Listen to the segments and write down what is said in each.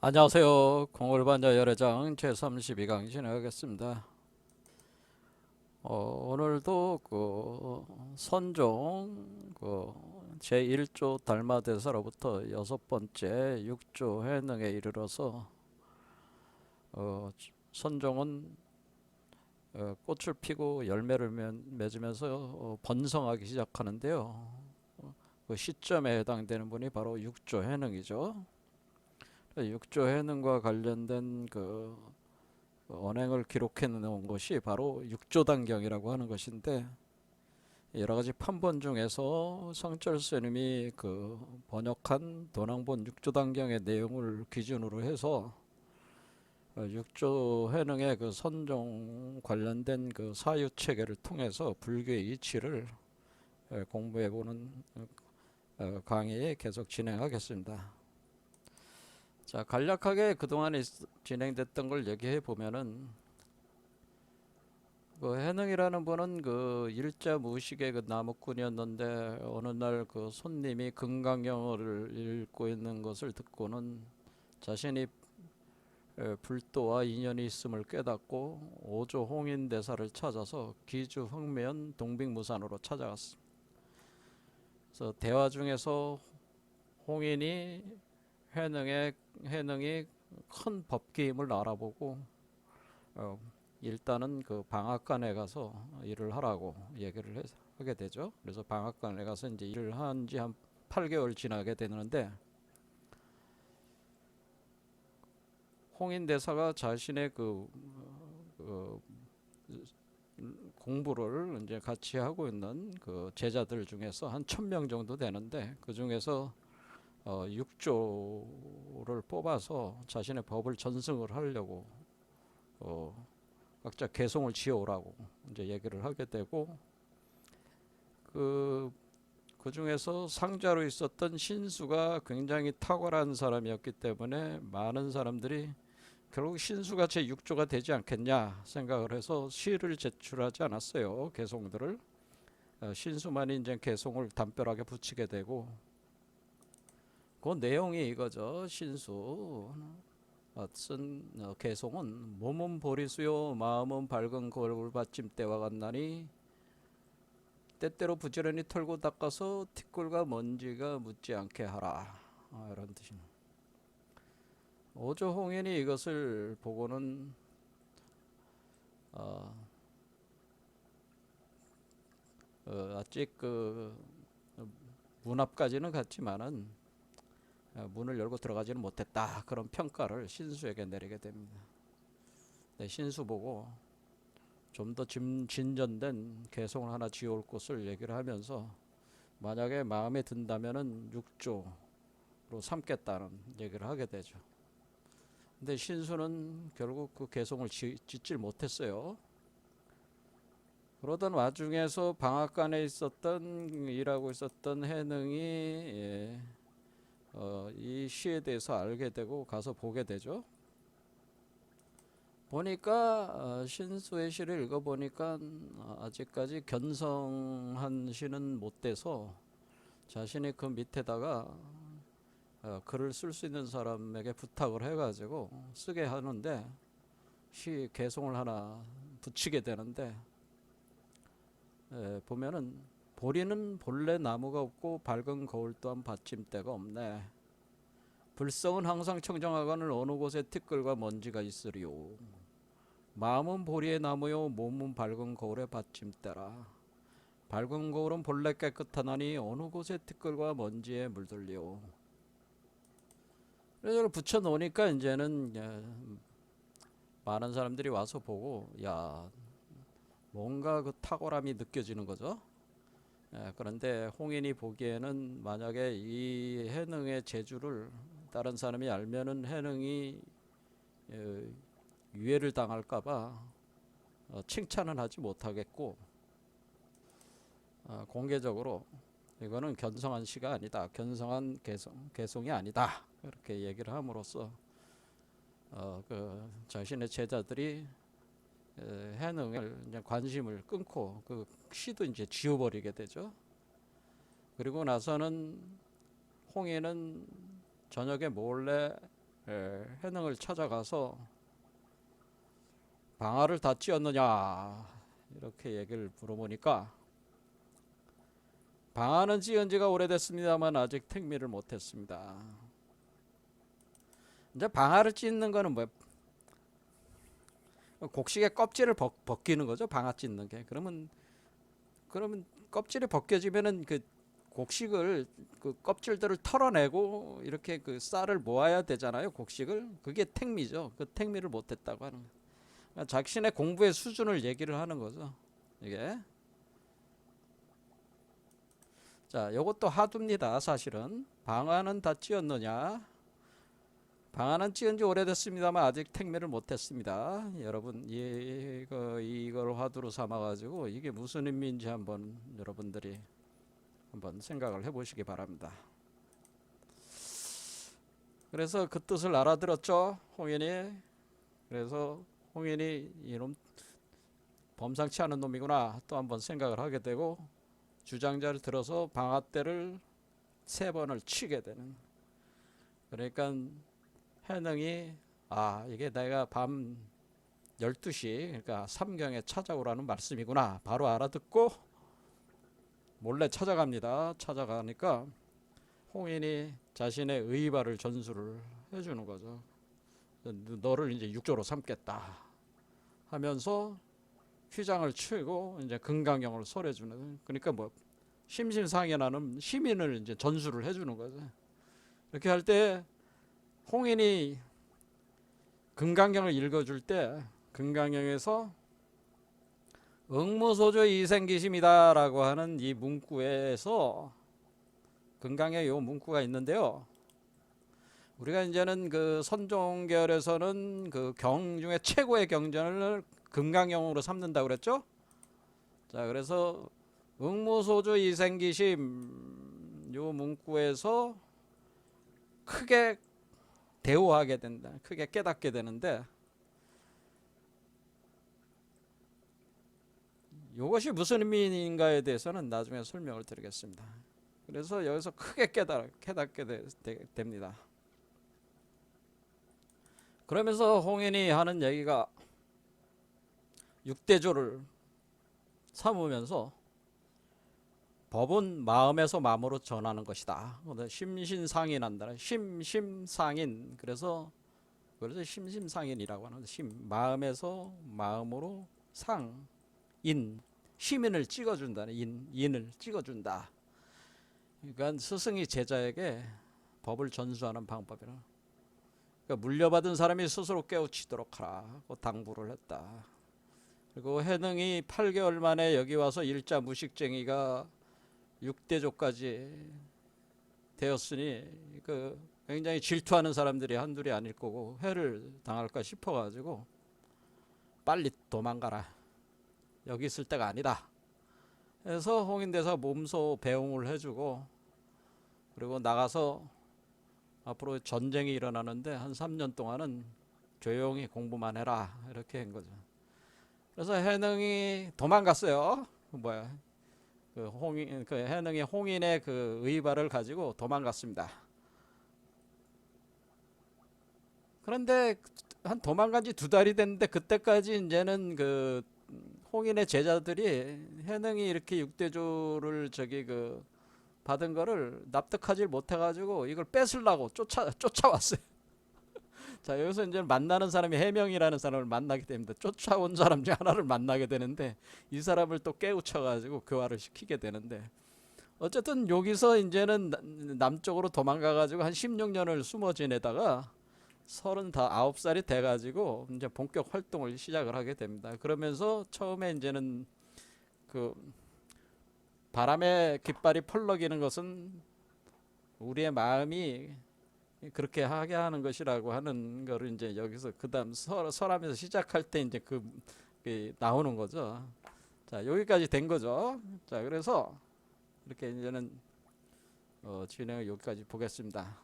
안녕하세요. 공골반자 열애장 제32강 진행하겠습니다. 오늘도 선종 제1조 달마대사로부터 여섯 번째 6조 해능에 이르러서 어, 선종은 꽃을 피고 열매를 맺으면서 번성하기 시작하는데요. 그 시점에 해당되는 분이 바로 6조 해능이죠. 6조 해능과 관련된 언행을 기록해 놓은 것이 바로 육조단경이라고 하는 것인데, 여러 가지 판본 중에서 성철 스님이 번역한 도낭본 육조단경의 내용을 기준으로 해서 육조 해능의 선종 관련된 사유 체계를 통해서 불교의 이치를 공부해 보는 강의 계속 진행하겠습니다. 자, 간략하게 그동안에 진행됐던 걸 얘기해 보면은, 해능이라는 분은 일자 무식의 나무꾼이었는데, 어느 날 손님이 금강경을 읽고 있는 것을 듣고는 자신이 불도와 인연이 있음을 깨닫고 오조 홍인대사를 찾아서 기주 흑면 동빅무산으로 찾아갔습니다. 그래서 대화 중에서 홍인이 해능이 큰 법기임을 알아보고 어, 일단은 방앗간에 가서 일을 하라고 얘기를 하게 되죠. 그래서 방앗간에 가서 이제 일을 한 지 한 8개월 지나게 되는데, 홍인 대사가 자신의 그 공부를 이제 같이 하고 있는 제자들 중에서 한 1000명 정도 되는데, 그 중에서 6조를 뽑아서 자신의 법을 전승을 하려고 어, 각자 개송을 지어오라고 이제 얘기를 하게 되고, 그, 그 중에서 상자로 있었던 신수가 굉장히 탁월한 사람이었기 때문에 많은 사람들이 결국 신수가 제6조가 되지 않겠냐 생각을 해서 시를 제출하지 않았어요. 개송들을. 신수만이 이제 개송을 담벼락에 붙이게 되고, 그 내용이 이거죠. 신수 쓴 개송은 몸은 보리수요 마음은 밝은 거울받침 때와 같나니 때때로 부지런히 털고 닦아서 티끌과 먼지가 묻지 않게 하라. 이런 뜻입니다. 오조홍인이 이것을 보고는 어, 아직 문 앞까지는 갔지만은 문을 열고 들어가지는 못했다, 그런 평가를 신수에게 내리게 됩니다. 네, 신수 보고 좀 더 진전된 개성을 하나 지어올 곳을 얘기를 하면서, 만약에 마음에 든다면은 6조로 삼겠다는 얘기를 하게 되죠. 근데 신수는 결국 그 개성을 짓질 못했어요. 그러던 와중에서 방앗간에 일하고 있었던 해능이 이 시에 대해서 알게 되고 가서 보게 되죠. 보니까 신수의 시를 읽어보니까 아직까지 견성한 시는 못 돼서 자신이 그 밑에다가 글을 쓸 수 있는 사람에게 부탁을 해가지고 쓰게 하는데, 시 개송을 하나 붙이게 되는데, 보면은 보리는 본래 나무가 없고 밝은 거울 또한 받침대가 없네. 불성은 항상 청정하거늘 어느 곳에 티끌과 먼지가 있으리요. 마음은 보리의 나무요 몸은 밝은 거울의 받침대라. 밝은 거울은 본래 깨끗하나니 어느 곳에 티끌과 먼지에 물들리요. 그래서 이걸 붙여 놓으니까 이제는 많은 사람들이 와서 보고, 야, 뭔가 탁월함이 느껴지는 거죠. 그런데 홍인이 보기에는 만약에 이 해능의 재주를 다른 사람이 알면은 해능이 어, 유해를 당할까봐 칭찬은 하지 못하겠고, 공개적으로 이거는 견성한 시가 아니다, 견성한 개송이 아니다, 그렇게 얘기를 함으로써 자신의 제자들이 해능을 이제 관심을 끊고 그 시도 이제 지워버리게 되죠. 그리고 나서는 홍해는 저녁에 몰래 해능을 찾아가서 방아를 다 찧었느냐 이렇게 얘기를 물어보니까 방아는 찧은 지가 오래됐습니다만 아직 택미를 못했습니다. 이제 방아를 찧는 거는 뭐 곡식의 껍질을 벗기는 거죠. 방아 찧는 게. 그러면 껍질이 벗겨지면은 그 곡식을 그 껍질들을 털어내고 이렇게 그 쌀을 모아야 되잖아요. 곡식을. 그게 택미죠. 그 택미를 못했다고 하는 거예요. 그러니까 자신의 공부의 수준을 얘기를 하는 거죠. 이게. 자, 요것도 하두입니다. 사실은 방아는 다 찧었느냐? 방아는 찧은 지 오래됐습니다만 아직 택미를 못했습니다. 여러분 이걸 화두로 삼아가지고 이게 무슨 의미인지 한번 여러분들이 한번 생각을 해보시기 바랍니다. 그래서 그 뜻을 알아들었죠, 홍인이. 그래서 홍인이 이놈 범상치 않은 놈이구나 또 한번 생각을 하게 되고 주장자를 들어서 방아떼를 3번을 치게 되는. 그러니까 해능이 이게 내가 밤 12시 그러니까 삼경에 찾아오라는 말씀이구나 바로 알아듣고 몰래 찾아갑니다. 찾아가니까 홍인이 자신의 의발을 전수를 해주는 거죠. 너를 이제 육조로 삼겠다 하면서 휘장을 치고 이제 금강경을 설해주는. 그러니까 뭐 심심상연하는 시민을 이제 전수를 해주는 거죠. 이렇게 할 때 홍인이 금강경을 읽어줄 때 금강경에서 응무소조 이생기심이다라고 하는 이 문구에서 금강경에 요 문구가 있는데요. 우리가 이제는 그 선종계열에서는 그 경 중에 최고의 경전을 금강경으로 삼는다고 그랬죠. 자, 그래서 응무소조 이생기심 요 문구에서 크게 대오하게 된다. 크게 깨닫게 되는데 이것이 무슨 의미인가에 대해서는 나중에 설명을 드리겠습니다. 그래서 여기서 크게 깨닫게 됩니다. 그러면서 홍인이 하는 얘기가 육대조를 삼으면서 법은 마음에서 마음으로 전하는 것이다. 심신상인한다. 심심상인. 그래서 심심상인이라고 하는 마음에서 마음으로 인 시민을 찍어준다는 인을 찍어준다. 그러니까 스승이 제자에게 법을 전수하는 방법이라. 그러니까 물려받은 사람이 스스로 깨우치도록 하라고 당부를 했다. 그리고 해능이 8개월 만에 여기 와서 일자 무식쟁이가 6대조까지 되었으니 그 굉장히 질투하는 사람들이 한둘이 아닐 거고 회를 당할까 싶어가지고 빨리 도망가라. 여기 있을 때가 아니다. 그래서 홍인대사 몸소 배웅을 해주고 그리고 나가서 앞으로 전쟁이 일어나는데 한 3년 동안은 조용히 공부만 해라 이렇게 한 거죠. 그래서 해능이 도망갔어요. 그 해능이 홍인의 그 의발을 가지고 도망갔습니다. 그런데 한 도망간 지 2달이 됐는데 그때까지 이제는 그 홍인의 제자들이 해능이 이렇게 육대조를 받은 거를 납득하지 못해가지고 이걸 뺏으려고 쫓아왔어요. 자, 여기서 이제 만나는 사람이 해명이라는 사람을 만나게 됩니다. 쫓아온 사람 중 하나를 만나게 되는데 이 사람을 또 깨우쳐가지고 교화를 시키게 되는데 어쨌든 여기서 이제는 남쪽으로 도망가가지고 한 16년을 숨어 지내다가 39살이 돼가지고 이제 본격 활동을 시작을 하게 됩니다. 그러면서 처음에 이제는 그 바람의 깃발이 펄럭이는 것은 우리의 마음이 그렇게 하게 하는 것이라고 하는 거를 이제 여기서 그다음 설하면서 시작할 때 이제 그 나오는 거죠. 자, 여기까지 된 거죠. 자, 그래서 이렇게 이제는 진행을 여기까지 보겠습니다.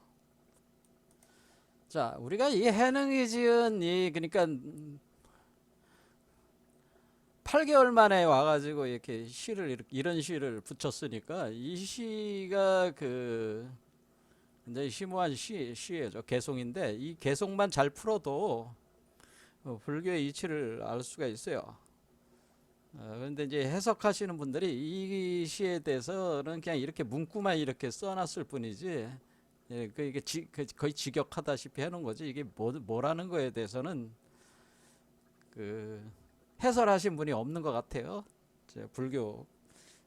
자, 우리가 이 해능이 지은 그러니까 8개월 만에 와가지고 이렇게 이런 시를 붙였으니까 이 시가 그 굉장히 심오한 시예죠. 개송인데 이 개송만 잘 풀어도 불교의 이치를 알 수가 있어요. 그런데 이제 해석하시는 분들이 이 시에 대해서는 그냥 이렇게 문구만 이렇게 써놨을 뿐이지, 예, 이게 거의 직역하다시피 해놓은 거지, 이게 뭐라는 거에 대해서는 그 해설하신 분이 없는 것 같아요. 불교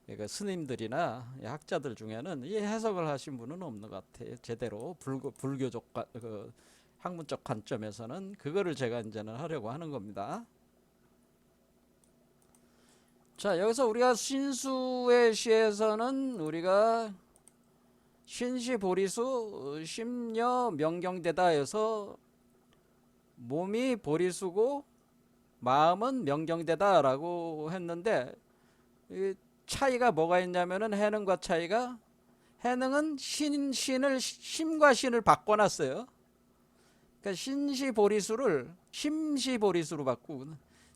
그러니까 스님들이나 학자들 중에는 이 해석을 하신 분은 없는 것 같아요. 제대로 불교적 그 학문적 관점에서는 그거를 제가 이제는 하려고 하는 겁니다. 자, 여기서 우리가 신수의 시에서는 우리가 신시 보리수 심려 명경대다 해서 몸이 보리수고 마음은 명경대다라고 했는데, 이 차이가 뭐가 있냐면은 해능과 차이가, 해능은 신을 심과 신을 바꿔놨어요. 그러니까 신시보리수를 심시보리수로 바꾸고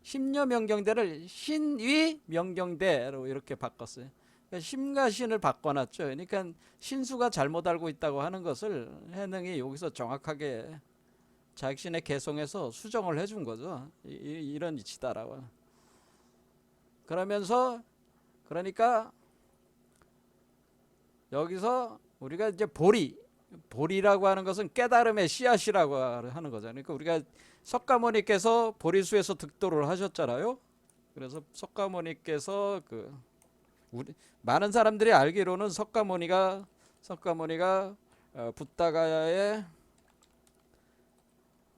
심려명경대를 신위 명경대로 이렇게 바꿨어요. 그러니까 심과 신을 바꿔놨죠. 그러니까 신수가 잘못 알고 있다고 하는 것을 해능이 여기서 정확하게 자신의 개성에서 수정을 해준 거죠. 이런 이치다라고. 그러면서 그러니까 여기서 우리가 이제 보리라고 하는 것은 깨달음의 씨앗이라고 하는 거죠. 그러니까 우리가 석가모니께서 보리수에서 득도를 하셨잖아요. 그래서 석가모니께서 많은 사람들이 알기로는 석가모니가 붓다가야의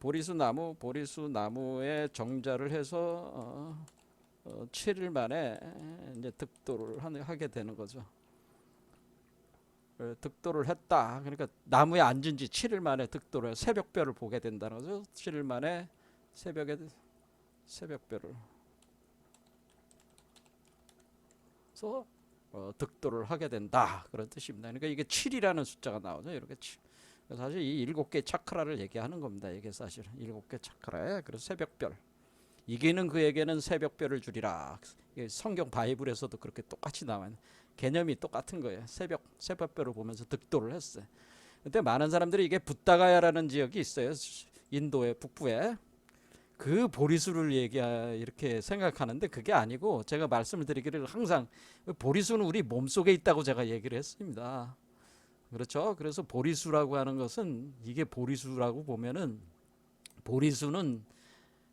보리수나무에 정자를 해서 7일 만에 이제 득도를 하게 되는 거죠. 득도를 했다. 그러니까 나무에 앉은 지 7일 만에 득도를, 새벽별을 보게 된다는 거죠. 7일 만에 새벽별을 그래서 득도를 하게 된다, 그런 뜻입니다. 그러니까 이게 7이라는 숫자가 나오죠. 이렇게 7. 사실 이 7개 차크라를 얘기하는 겁니다. 이게 사실 7개 차크라에, 그래서 새벽별, 이기는 그에게는 새벽별을 주리라. 성경 바이블에서도 그렇게 똑같이 나와요. 개념이 똑같은 거예요. 새벽별을 보면서 득도를 했어요. 근데 많은 사람들이 이게 붓다가야라는 지역이 있어요. 인도의 북부에. 그 보리수를 이렇게 생각하는데 그게 아니고, 제가 말씀을 드리기를 항상 보리수는 우리 몸속에 있다고 제가 얘기를 했습니다. 그렇죠? 그래서 보리수라고 하는 것은, 이게 보리수라고 보면은 보리수는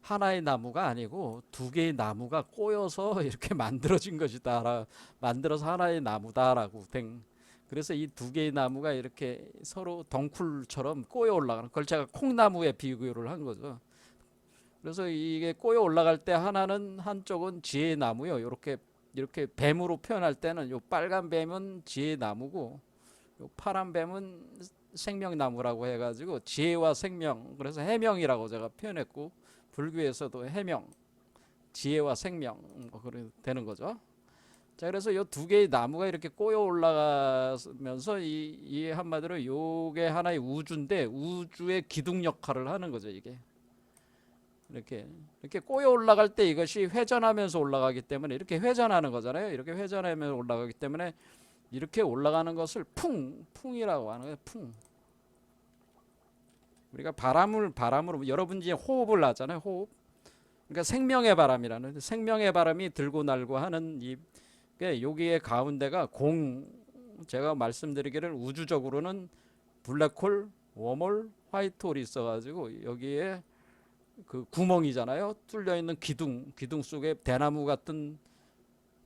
하나의 나무가 아니고 두 개의 나무가 꼬여서 이렇게 만들어진 것이다. 만들어서 하나의 나무다라고 된. 그래서 이 두 개의 나무가 이렇게 서로 덩쿨처럼 꼬여 올라가는 걸 제가 콩나무에 비교를 한 거죠. 그래서 이게 꼬여 올라갈 때 한쪽은 지혜의 나무요. 이렇게 뱀으로 표현할 때는 요 빨간 뱀은 지혜의 나무고, 요 파란 뱀은 생명나무라고 해가지고 지혜와 생명, 그래서 해명이라고 제가 표현했고, 불교에서도 해명, 지혜와 생명 그렇게 되는 거죠. 자, 그래서 이 두 개의 나무가 이렇게 꼬여 올라가면서 이 한마디로 요게 하나의 우주인데, 우주의 기둥 역할을 하는 거죠. 이게 이렇게 꼬여 올라갈 때 이것이 회전하면서 올라가기 때문에 이렇게 회전하는 거잖아요. 이렇게 회전하면서 올라가기 때문에 이렇게 올라가는 것을 풍이라고 하는 거예요. 풍. 우리가 바람으로 여러분이 호흡을 하잖아요. 호흡. 그러니까 생명의 바람이라는, 생명의 바람이 들고 날고 하는 여기에 가운데가 제가 말씀드리기를 우주적으로는 블랙홀, 웜홀, 화이트홀이 있어가지고 여기에 그 구멍이잖아요. 뚫려 있는 기둥 속에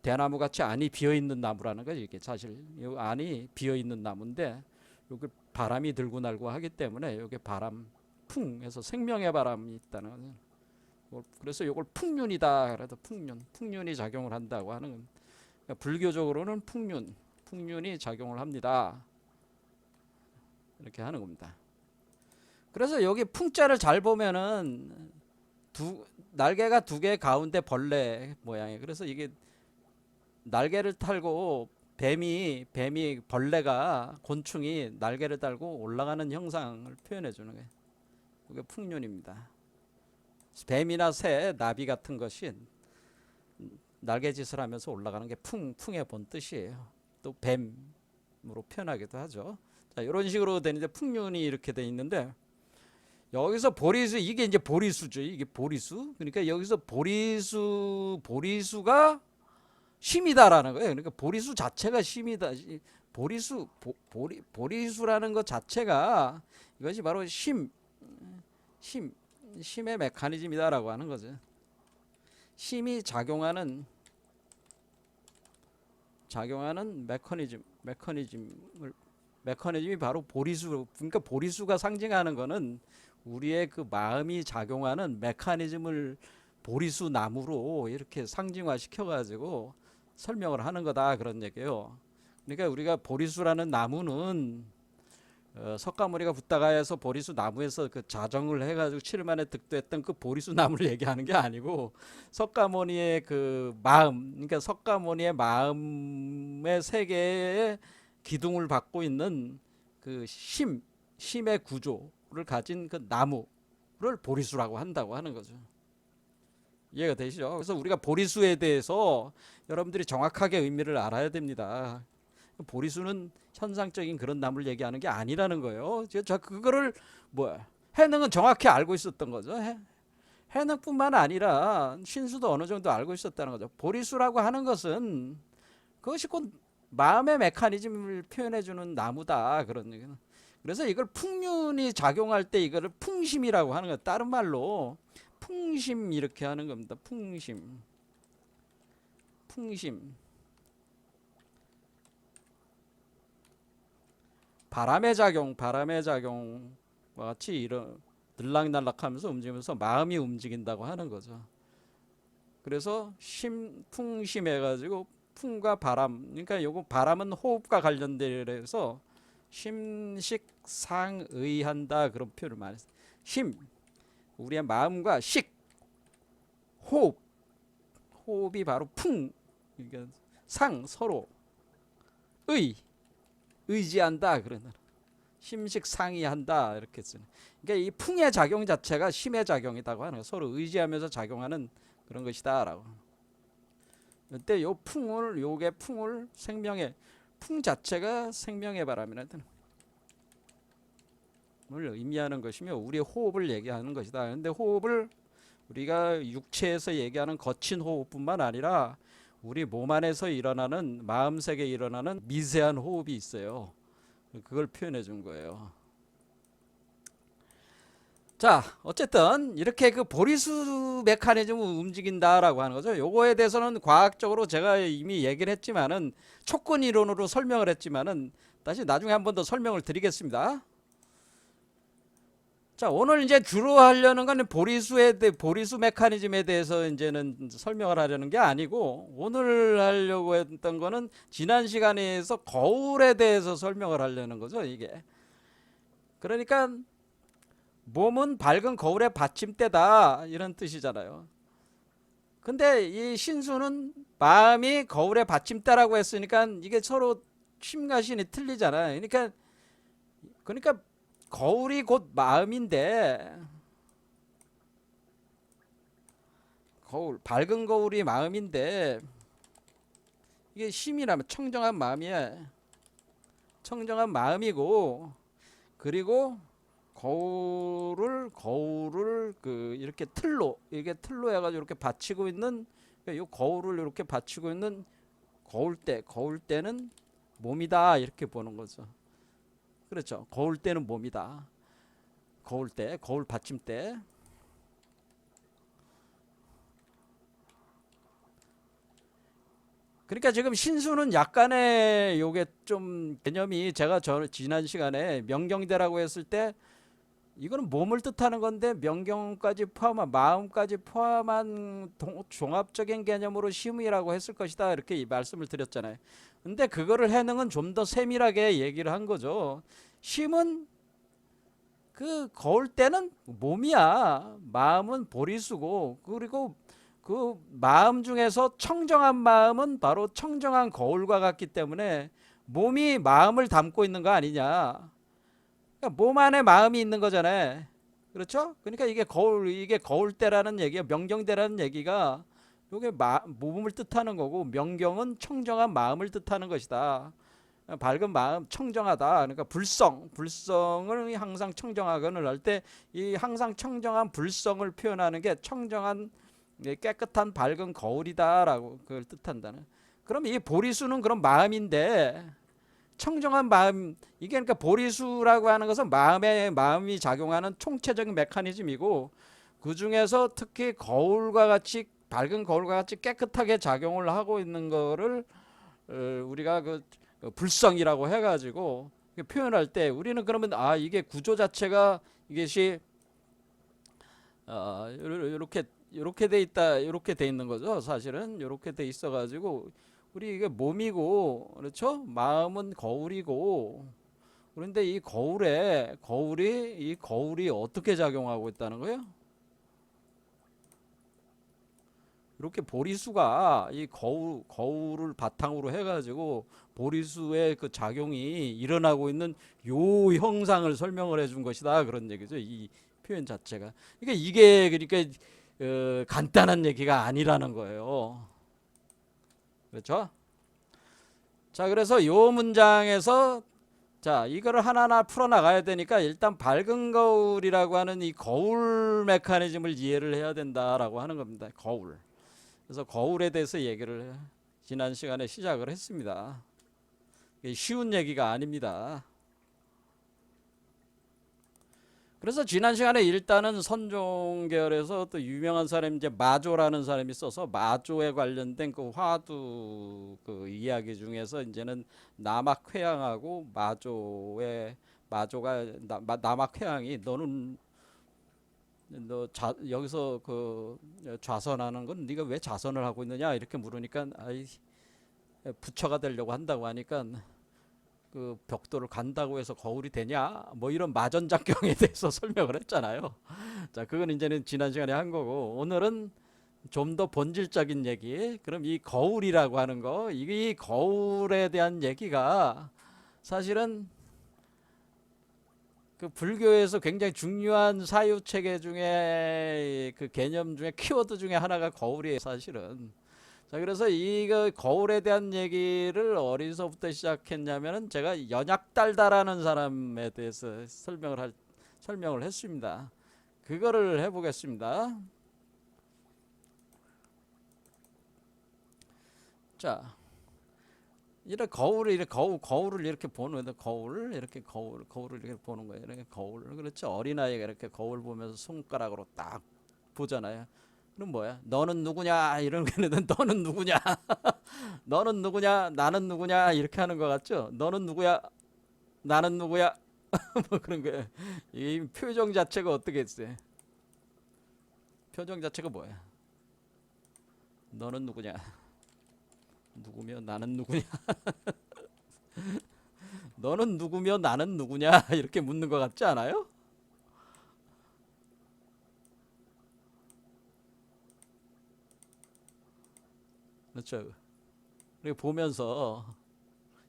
대나무같이 안이 비어 있는 나무라는 거죠. 이게 사실 이 안이 비어 있는 나무인데, 여기 바람이 들고 날고 하기 때문에 여기 풍에서 생명의 바람이 있다는 거죠. 그래서 이걸 풍륜이다. 그래도 풍륜이 작용을 한다고 하는 겁니다. 그러니까 불교적으로는 풍륜이 작용을 합니다. 이렇게 하는 겁니다. 그래서 여기 풍자를 잘 보면은 날개가 두 개 가운데 벌레 모양이에요. 그래서 이게 날개를 달고 벌레가, 곤충이 날개를 달고 올라가는 형상을 표현해 주는 거예요. 그게 풍륜입니다. 뱀이나 새, 나비 같은 것이 날개짓을 하면서 올라가는 게 풍의 본 뜻이에요. 또 뱀으로 표현하기도 하죠. 자, 이런 식으로 되는데 풍륜이 이렇게 돼 있는데 여기서 보리수 이게 이제 보리수죠. 이게 보리수. 그러니까 여기서 보리수가 심이다라는 거예요. 그러니까 보리수 자체가 심이다. 보리수라는 것 자체가 이것이 바로 심의 메커니즘이다라고 하는 거죠. 심이 작용하는 메커니즘이 바로 보리수. 그러니까 보리수가 상징하는 거는 우리의 그 마음이 작용하는 메커니즘을 보리수 나무로 이렇게 상징화 시켜가지고 설명을 하는 거다 그런 얘기예요. 그러니까 우리가 보리수라는 나무는 석가모니가 붓다가에서 보리수 나무에서 그 자정을 해가지고 7일 만에 득도했던 그 보리수 나무를 얘기하는 게 아니고 석가모니의 그 마음, 그러니까 석가모니의 마음의 세계에 기둥을 받고 있는 그 심의 구조를 가진 그 나무를 보리수라고 한다고 하는 거죠. 이해가 되시죠? 그래서 우리가 보리수에 대해서 여러분들이 정확하게 의미를 알아야 됩니다. 보리수는 현상적인 그런 나무를 얘기하는 게 아니라는 거예요. 자, 그거를 해능은 정확히 알고 있었던 거죠. 해능뿐만 아니라 신수도 어느 정도 알고 있었다는 거죠. 보리수라고 하는 것은 그것이 곧 마음의 메커니즘을 표현해주는 나무다 그런 얘기는. 그래서 이걸 풍륜이 작용할 때 이거를 풍심이라고 하는 거예요. 다른 말로 풍심 이렇게 하는 겁니다. 풍심. 바람의 작용과 같이 이런 들락날락하면서 움직이면서 마음이 움직인다고 하는 거죠. 그래서 풍심해가지고 풍과 바람, 그러니까 요거 바람은 호흡과 관련돼서 심식상의한다 그런 표현을 많이 했어요. 우리의 마음과 호흡이 바로 그러니까 서로 의지한다 그러는 심식상의한다 이렇게 쓰는. 그러니까 이 풍의 작용 자체가 심의 작용이라고 하는 거예요. 서로 의지하면서 작용하는 그런 것이다라고. 그때 요게 풍을 생명의 풍 자체가 생명의 바람이라는 걸 의미하는 것이며 우리의 호흡을 얘기하는 것이다. 그런데 호흡을 우리가 육체에서 얘기하는 거친 호흡뿐만 아니라 우리 몸 안에서 일어나는 마음 세계에 일어나는 미세한 호흡이 있어요. 그걸 표현해 준 거예요. 자, 어쨌든 이렇게 그 보리수 메커니즘을 움직인다라고 하는 거죠. 요거에 대해서는 과학적으로 제가 이미 얘기를 했지만은 촉근 이론으로 설명을 했지만은 다시 나중에 한 번 더 설명을 드리겠습니다. 자, 오늘 이제 주로 하려는 건 보리수 메커니즘에 대해서 이제는 설명을 하려는 게 아니고 오늘 하려고 했던 거는 지난 시간에서 거울에 대해서 설명을 하려는 거죠, 이게. 그러니까 몸은 밝은 거울의 받침대다 이런 뜻이잖아요. 근데 이 신수는 마음이 거울의 받침대라고 했으니까 이게 서로 심과 신이 틀리잖아요. 그러니까 거울이 곧 마음인데 밝은 거울이 마음인데 이게 심이라면 청정한 마음이야. 청정한 마음이고 그리고 거울을 이렇게 틀로 해가지고 이렇게 받치고 있는 이 거울을 이렇게 받치고 있는 거울대는 몸이다 이렇게 보는 거죠. 그렇죠. 거울대는 몸이다. 거울 받침대. 그러니까 지금 신수는 약간의 요게 좀 개념이 제가 지난 시간에 명경대라고 했을 때 이거는 몸을 뜻하는 건데 명경까지 포함한 마음까지 포함한 종합적인 개념으로 심이라고 했을 것이다 이렇게 말씀을 드렸잖아요. 근데 그거를 해능은 좀 더 세밀하게 얘기를 한 거죠. 심은 그 거울대는 몸이야. 마음은 보리수고 그리고 그 마음 중에서 청정한 마음은 바로 청정한 거울과 같기 때문에 몸이 마음을 담고 있는 거 아니냐. 그러니까 몸 안에 마음이 있는 거잖아요. 그렇죠? 그러니까 이게 거울대라는 얘기가 명경대라는 얘기가 이게 몸을 뜻하는 거고 명경은 청정한 마음을 뜻하는 것이다. 밝은 마음, 청정하다. 그러니까 불성을 항상 청정하거늘 할 때 이 항상 청정한 불성을 표현하는 게 청정한 깨끗한 밝은 거울이다라고 그걸 뜻한다는. 그럼 이 보리수는 그런 마음인데 청정한 마음 이게 그러니까 보리수라고 하는 것은 마음이 작용하는 총체적인 메커니즘이고 그 중에서 특히 거울과 같이 밝은 거울과 같이 깨끗하게 작용을 하고 있는 거를 우리가 그 불성이라고 해가지고 표현할 때 우리는 그러면 이게 구조 자체가 이것이 이렇게 돼 있다 이렇게 돼 있는 거죠. 사실은 이렇게 돼 있어가지고 우리 이게 몸이고 그렇죠. 마음은 거울이고 그런데 이 거울이 어떻게 작용하고 있다는 거예요? 이렇게 보리수가 이 거울을 바탕으로 해가지고 보리수의 그 작용이 일어나고 있는 요 형상을 설명을 해준 것이다 그런 얘기죠. 이 표현 자체가. 그러니까 이게 그러니까 간단한 얘기가 아니라는 거예요. 그렇죠? 자, 그래서 요 문장에서 자, 이거를 하나하나 풀어나가야 되니까 일단 밝은 거울이라고 하는 이 거울 메커니즘을 이해를 해야 된다라고 하는 겁니다. 거울. 그래서 거울에 대해서 얘기를 지난 시간에 시작을 했습니다. 쉬운 얘기가 아닙니다. 그래서 지난 시간에 일단은 선종 계열에서 또 유명한 사람이 이제 마조라는 사람이 있어서 마조에 관련된 그 화두 그 이야기 중에서 이제는 남악회양하고 마조가 남악회양이 여기서 그 좌선하는 건 네가 왜 좌선을 하고 있느냐 이렇게 물으니까 부처가 되려고 한다고 하니까 그 벽돌을 간다고 해서 거울이 되냐 뭐 이런 마전작경에 대해서 설명을 했잖아요. 자, 그건 이제는 지난 시간에 한 거고 오늘은 좀 더 본질적인 얘기. 그럼 이 거울이라고 하는 거 이 거울에 대한 얘기가 사실은 그 불교에서 굉장히 중요한 사유 체계 중에 그 개념 중에 키워드 중에 하나가 거울이에요, 사실은. 자, 그래서 이거 거울에 대한 얘기를 어디서부터 시작했냐면은 제가 연약달다라는 사람에 대해서 설명을 했습니다. 그거를 해보겠습니다. 자, 이렇게 거울을 이렇게 보는 거울을 이렇게 보는 거예요. 이렇게 거울. 그렇죠. 어린아이가 이렇게 거울 보면서 손가락으로 딱 보잖아요. 그럼 뭐야? 너는 누구냐? 이런 거는 너는 누구냐? 너는 누구냐? 나는 누구냐? 이렇게 하는 것 같죠? 너는 누구야? 나는 누구야? 뭐 그런 거예요. 이 표정 자체가 어떻게 했어요? 표정 자체가 뭐야? 너는 누구냐? 누구며 나는 누구냐? 너는 누구며 나는 누구냐? 이렇게 묻는 것 같지 않아요? 그렇죠. 이렇게 보면서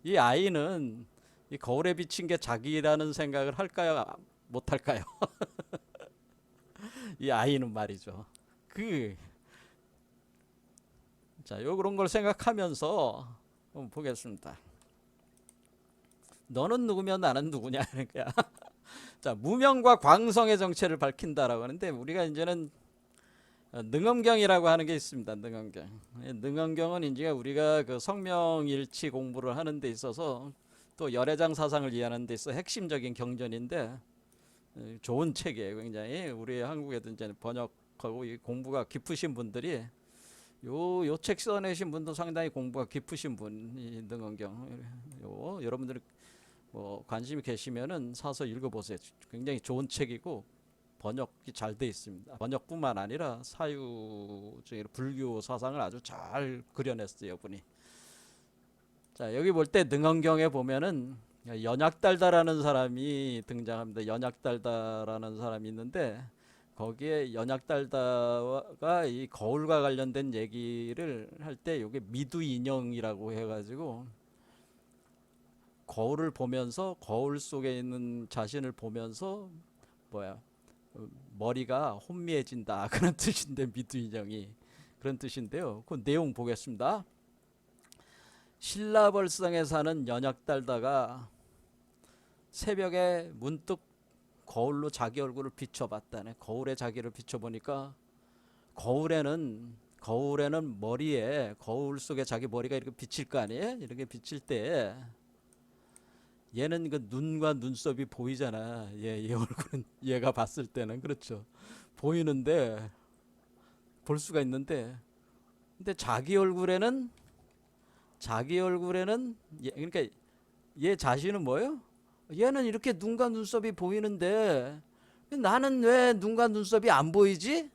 이 아이는 이 거울에 비친 게 자기라는 생각을 할까요? 못 할까요? 이 아이는 말이죠. 그, 자, 요 그런 걸 생각하면서 한번 보겠습니다. 너는 누구며 나는 누구냐? 그러니까 자, 무명과 광성의 정체를 밝힌다라고 하는데 우리가 이제는 능엄경이라고 하는 게 있습니다. 능엄경은 이제 우리가 그 성명일치 공부를 하는 데 있어서 또 열애장 사상을 이해하는 데 있어 핵심적인 경전인데 좋은 책이에요. 굉장히 우리 한국에도 이제 번역하고 이 공부가 깊으신 분들이 요 책 써내신 분도 상당히 공부가 깊으신 분이 능엄경. 여러분들이 뭐 관심이 계시면은 사서 읽어보세요. 굉장히 좋은 책이고 번역이 잘 돼 있습니다. 번역뿐만 아니라 사유 불교 사상을 아주 잘 그려냈어요, 분이. 자, 여기 볼 때 능엄경에 보면은 연약달다라는 사람이 등장합니다. 연약달다라는 사람이 있는데 거기에 연약달다가 이 거울과 관련된 얘기를 할 때 이게 미두인형이라고 해가지고 거울을 보면서 거울 속에 있는 자신을 보면서 뭐야 머리가 혼미해진다 그런 뜻인데 미두인형이 그런 뜻인데요. 그 내용 보겠습니다. 신라벌성에 사는 연약달다가 새벽에 문득 거울로 자기 얼굴을 비춰봤다네. 거울에 자기를 비춰보니까 거울에는 머리에, 거울 속에 자기 머리가 이렇게 비칠 거 아니에요? 이렇게 비칠 때 얘는 그 눈과 눈썹이 보이잖아. 얘 얼굴은 얘가 봤을 때는 그렇죠. 보이는데 볼 수가 있는데, 근데 자기 얼굴에는 그러니까 얘 자신은 뭐예요? 얘는 이렇게 눈과 눈썹이 보이는데 나는 왜 눈과 눈썹이 안 보이지?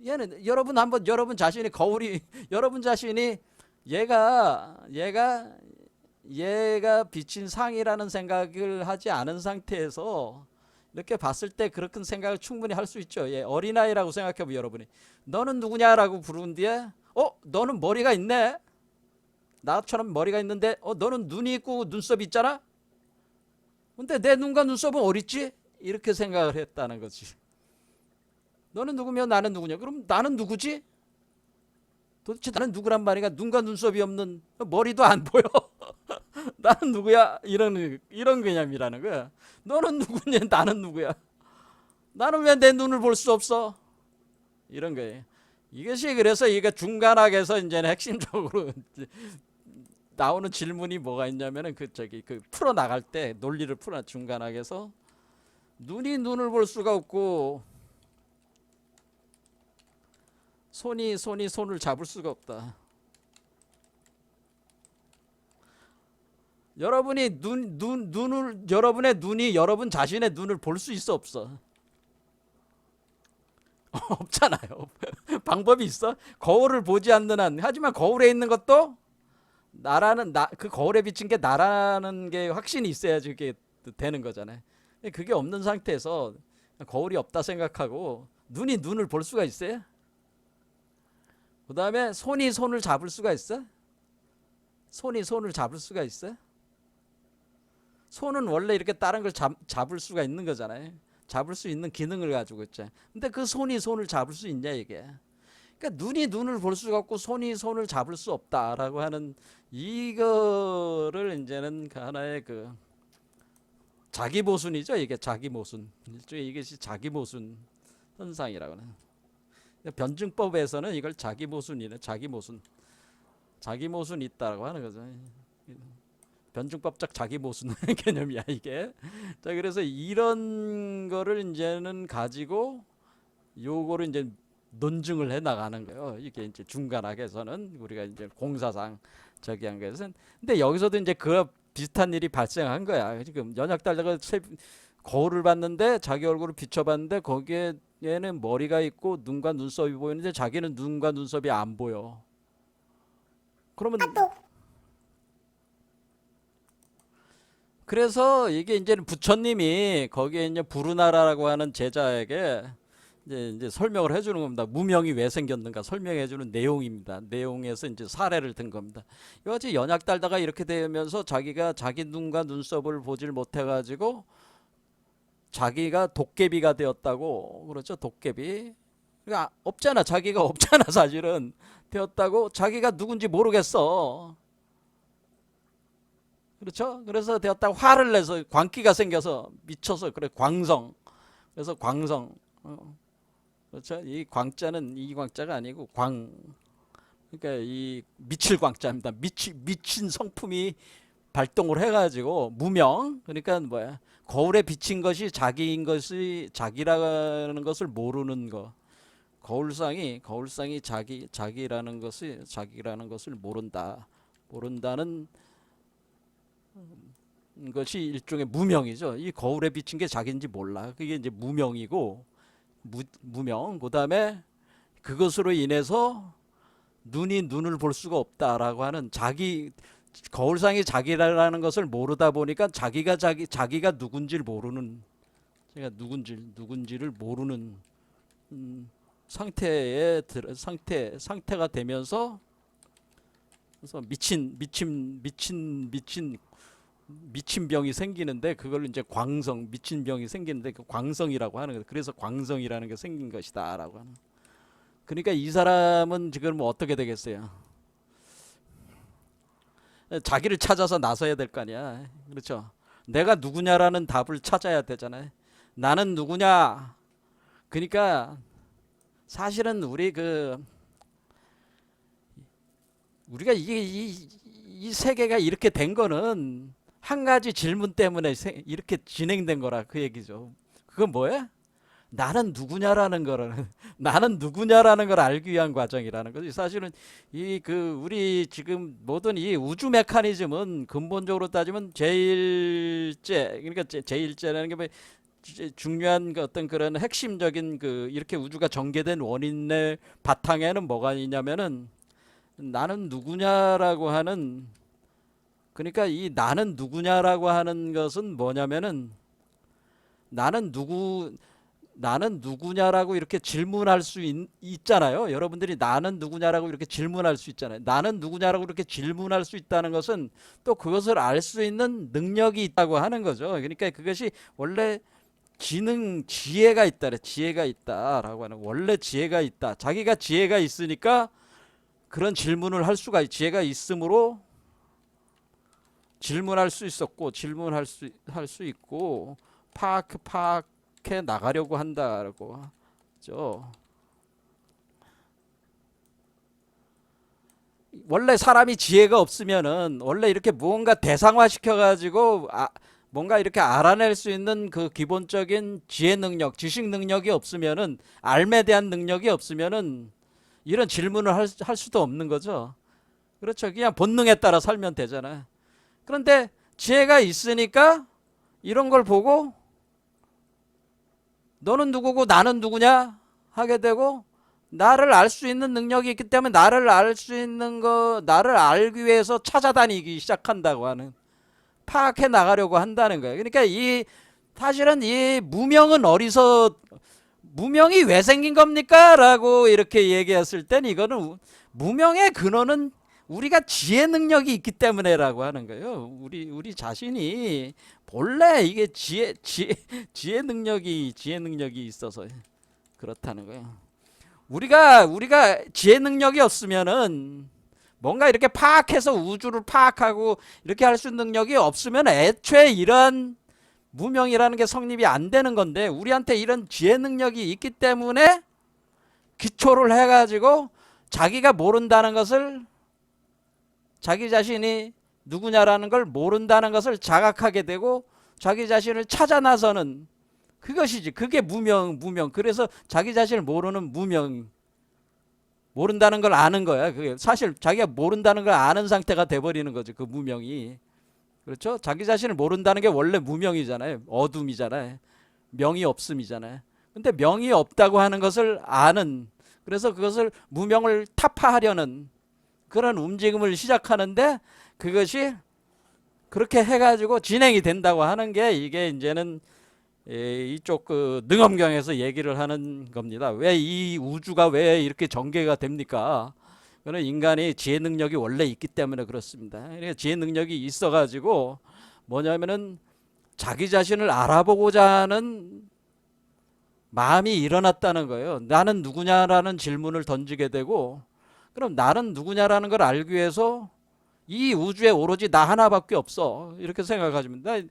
얘는 여러분 자신이 거울이 여러분 자신이 얘가 비친 상이라는 생각을 하지 않은 상태에서 이렇게 봤을 때 그렇게 생각을 충분히 할 수 있죠. 예, 어린아이라고 생각해보면 여러분이 너는 누구냐라고 부른 뒤에 너는 머리가 있네. 나처럼 머리가 있는데 너는 눈이 있고 눈썹이 있잖아. 근데 내 눈과 눈썹은 어딨지? 이렇게 생각을 했다는 거지. 너는 누구며 나는 누구냐? 그럼 나는 누구지? 도대체 나는 누구란 말이야? 눈과 눈썹이 없는, 머리도 안 보여. 나는 누구야? 이런 개념이라는 거야. 너는 누구냐? 나는 누구야? 나는 왜 내 눈을 볼 수 없어? 이런 거예요. 이것이 그래서 이게 중간학에서 이제 핵심적으로 나오는 질문이 뭐가 있냐면은 그 풀어 나갈 때 논리를 풀어 중간학에서 눈이 눈을 볼 수가 없고 손이 손을 잡을 수가 없다. 여러분이 여러분의 눈이 여러분 자신의 눈을 볼 수 있어 없어? 없잖아요. 방법이 있어? 거울을 보지 않는 한. 하지만 거울에 있는 것도 그 거울에 비친 게 나라는 게 확신이 있어야지 그게 되는 거잖아요. 그게 없는 상태에서 거울이 없다 생각하고 눈이 눈을 볼 수가 있어요? 그 다음에 손이 손을 잡을 수가 있어? 손이 손을 잡을 수가 있어? 손은 원래 이렇게 다른 걸 잡을 수가 있는 거잖아요. 잡을 수 있는 기능을 가지고 있죠. 근데 그 손이 손을 잡을 수 있냐 이게. 그러니까 눈이 눈을 볼 수가 없고 손이 손을 잡을 수 없다라고 하는 이거를 이제는 하나의 그 자기 모순이죠. 이게 자기 모순. 일종의 이것이 자기 모순 현상이라고 하는. 변증법에서는 이걸 자기 모순이네. 자기 모순이 있다라고 하는 거죠. 변증법적 자기 모순 개념이야 이게. 자, 그래서 이런 거를 이제는 가지고 요거를 이제 논증을 해 나가는 거예요. 이게 이제 중간학에서는 우리가 이제 공사상 저기 한 것은. 근데 여기서도 이제 그 비슷한 일이 발생한 거야. 지금 연약달다가 거울을 봤는데 자기 얼굴을 비춰봤는데 거기에 얘는 머리가 있고 눈과 눈썹이 보이는데 자기는 눈과 눈썹이 안 보여. 그러면 그래서 이게 이제는 부처님이 거기에 이제 부르나라라고 하는 제자에게 이제 설명을 해주는 겁니다. 무명이 왜 생겼는가 설명해주는 내용입니다. 내용에서 이제 사례를 든 겁니다. 이같이 연약달다가 이렇게 되면서 자기가 자기 눈과 눈썹을 보질 못해가지고 자기가 도깨비가 되었다고 그렇죠. 도깨비. 그러니까 없잖아. 자기가 없잖아. 사실은 되었다고 자기가 누군지 모르겠어. 그렇죠? 그래서 되었다고 화를 내서 광기가 생겨서 미쳐서 그래 광성. 그래서 광성. 그렇죠? 이 광자는 이 광자가 아니고 그러니까 이 미칠 광자입니다. 미친 성품이 발동을 해가지고 무명. 그러니까 뭐야? 거울에 비친 것이 자기인 것이 자기라는 것을 모르는 거. 거울상이 자기라는 것을 모른다는 것이 일종의 무명이죠. 이 거울에 비친 게 자기인지 몰라. 그게 이제 무명이고 무명. 그다음에 그것으로 인해서 눈이 눈을 볼 수가 없다라고 하는 거울상이 자기라는 것을 모르다 보니까 자기가 누군지를 모르는 누군지를 모르는 상태가 되면서 그래서 미친 병이 생기는데 그걸 이제 미친 병이 생기는데 그 광성이라고 하는 거예요. 그래서 광성이라는 게 생긴 것이다라고 하는. 그러니까 이 사람은 지금 뭐 어떻게 되겠어요? 자기를 찾아서 나서야 될 거 아니야. 그렇죠? 내가 누구냐라는 답을 찾아야 되잖아요. 나는 누구냐? 그러니까 사실은 우리가 이 세계가 이렇게 된 거는 한 가지 질문 때문에 이렇게 진행된 거라 그 얘기죠. 그건 뭐야? 나는 누구냐라는 거를 나는 누구냐라는 걸 알기 위한 과정이라는 거지. 사실은 우리 지금 모든 이 우주 메커니즘은 근본적으로 따지면 제일제, 그러니까 제일제라는 게 뭐 중요한 어떤 그런 핵심적인 이렇게 우주가 전개된 원인의 바탕에는 뭐가 있냐면은 나는 누구냐라고 하는, 그러니까 이 나는 누구냐라고 하는 것은 뭐냐면은 나는 누구냐라고 이렇게 질문할 수 있잖아요. 여러분들이 나는 누구냐라고 이렇게 질문할 수 있잖아요. 나는 누구냐라고 이렇게 질문할 수 있다는 것은 또 그것을 알 수 있는 능력이 있다고 하는 거죠. 그러니까 그것이 원래 지혜가 있다. 지혜가 있다라고 하는, 원래 지혜가 있다. 자기가 지혜가 있으니까 그런 질문을 할 수가, 지혜가 있으므로 질문할 수 있었고, 질문할 수 있고, 파악해 나가려고 한다라고 하죠. 원래 사람이 지혜가 없으면은 원래 이렇게 무언가 대상화 시켜가지고 뭔가 이렇게 알아낼 수 있는 그 기본적인 지혜 능력, 지식 능력이 없으면은, 알에 대한 능력이 없으면은 이런 질문을 할 수도 없는 거죠. 그렇죠. 그냥 본능에 따라 살면 되잖아요. 그런데 지혜가 있으니까 이런 걸 보고 너는 누구고 나는 누구냐 하게 되고, 나를 알 수 있는 능력이 있기 때문에 나를 알기 위해서 찾아다니기 시작한다고 하는, 파악해 나가려고 한다는 거예요. 그러니까 사실은 이 무명이 왜 생긴 겁니까? 라고 이렇게 얘기했을 땐 이거는 무명의 근원은 우리가 지혜 능력이 있기 때문에라고 하는 거예요. 우리 자신이 본래 이게 지혜 능력이 있어서 그렇다는 거예요. 우리가 지혜 능력이 없으면은 뭔가 이렇게 파악해서 우주를 파악하고 이렇게 할 수 있는 능력이 없으면 애초에 이런 무명이라는 게 성립이 안 되는 건데, 우리한테 이런 지혜 능력이 있기 때문에 기초를 해가지고 자기가 모른다는 것을, 자기 자신이 누구냐라는 걸 모른다는 것을 자각하게 되고 자기 자신을 찾아 나서는, 그것이지. 그게 무명. 그래서 자기 자신을 모르는 무명. 모른다는 걸 아는 거야. 그게 사실 자기가 모른다는 걸 아는 상태가 돼버리는 거죠. 그 무명이. 그렇죠? 자기 자신을 모른다는 게 원래 무명이잖아요. 어둠이잖아요. 명이 없음이잖아요. 근데 명이 없다고 하는 것을 아는, 그래서 그것을 무명을 타파하려는 그런 움직임을 시작하는데, 그것이 그렇게 해가지고 진행이 된다고 하는 게, 이게 이제는 이쪽 능엄경에서 얘기를 하는 겁니다. 왜 이 우주가 왜 이렇게 전개가 됩니까? 그는 인간이 지혜 능력이 원래 있기 때문에 그렇습니다. 그러니까 지혜 능력이 있어가지고 뭐냐면은 자기 자신을 알아보고자 하는 마음이 일어났다는 거예요. 나는 누구냐라는 질문을 던지게 되고, 그럼 나는 누구냐라는 걸 알기 위해서 이 우주에 오로지 나 하나밖에 없어, 이렇게 생각하시면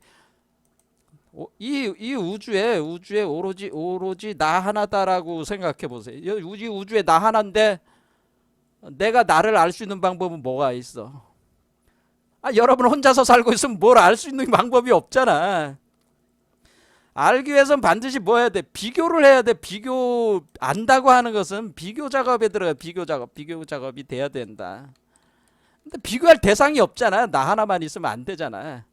이 우주에 오로지 나 하나다라고 생각해 보세요. 이 우주에 나 하나인데 내가 나를 알 수 있는 방법은 뭐가 있어? 여러분 혼자서 살고 있으면 뭘 알 수 있는 방법이 없잖아. 알기 위해서는 반드시 뭐 해야 돼? 비교를 해야 돼. 안다고 하는 것은 비교 작업에 들어가. 비교 작업이 돼야 된다. 근데 비교할 대상이 없잖아. 나 하나만 있으면 안 되잖아.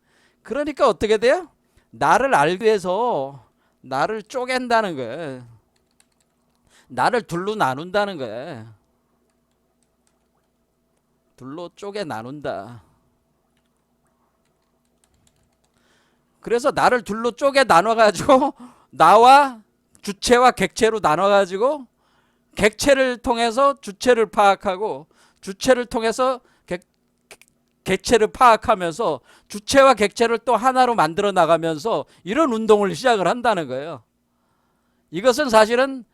그러니까 어떻게 돼요? 나를 알기 위해서 나를 쪼갠다는 거예요. 나를 둘로 나눈다는 거예요. 둘로 쪼개 나눈다. 그래서 나를 둘로 쪼개 나눠가지고 나와 주체와 객체로 나눠가지고, 객체를 통해서 주체를 파악하고, 주체를 통해서 객체를 파악하면서 주체와 객체를 또 하나로 만들어 나가면서 이런 운동을 시작을 한다는 거예요. 이것은 사실은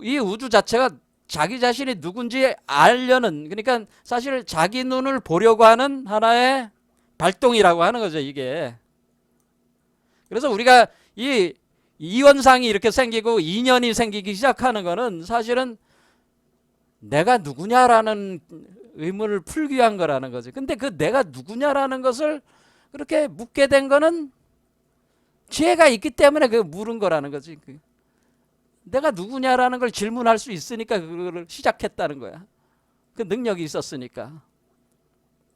이 우주 자체가 자기 자신이 누군지 알려는, 그러니까 사실 자기 눈을 보려고 하는 하나의 발동이라고 하는 거죠, 이게. 그래서 우리가 이 이원상이 이렇게 생기고 인연이 생기기 시작하는 거는 사실은 내가 누구냐라는 의문을 풀기 위한 거라는 거죠. 근데 그 내가 누구냐라는 것을 그렇게 묻게 된 거는 지혜가 있기 때문에 그 물은 거라는 거지. 내가 누구냐라는 걸 질문할 수 있으니까 그걸 시작했다는 거야. 그 능력이 있었으니까.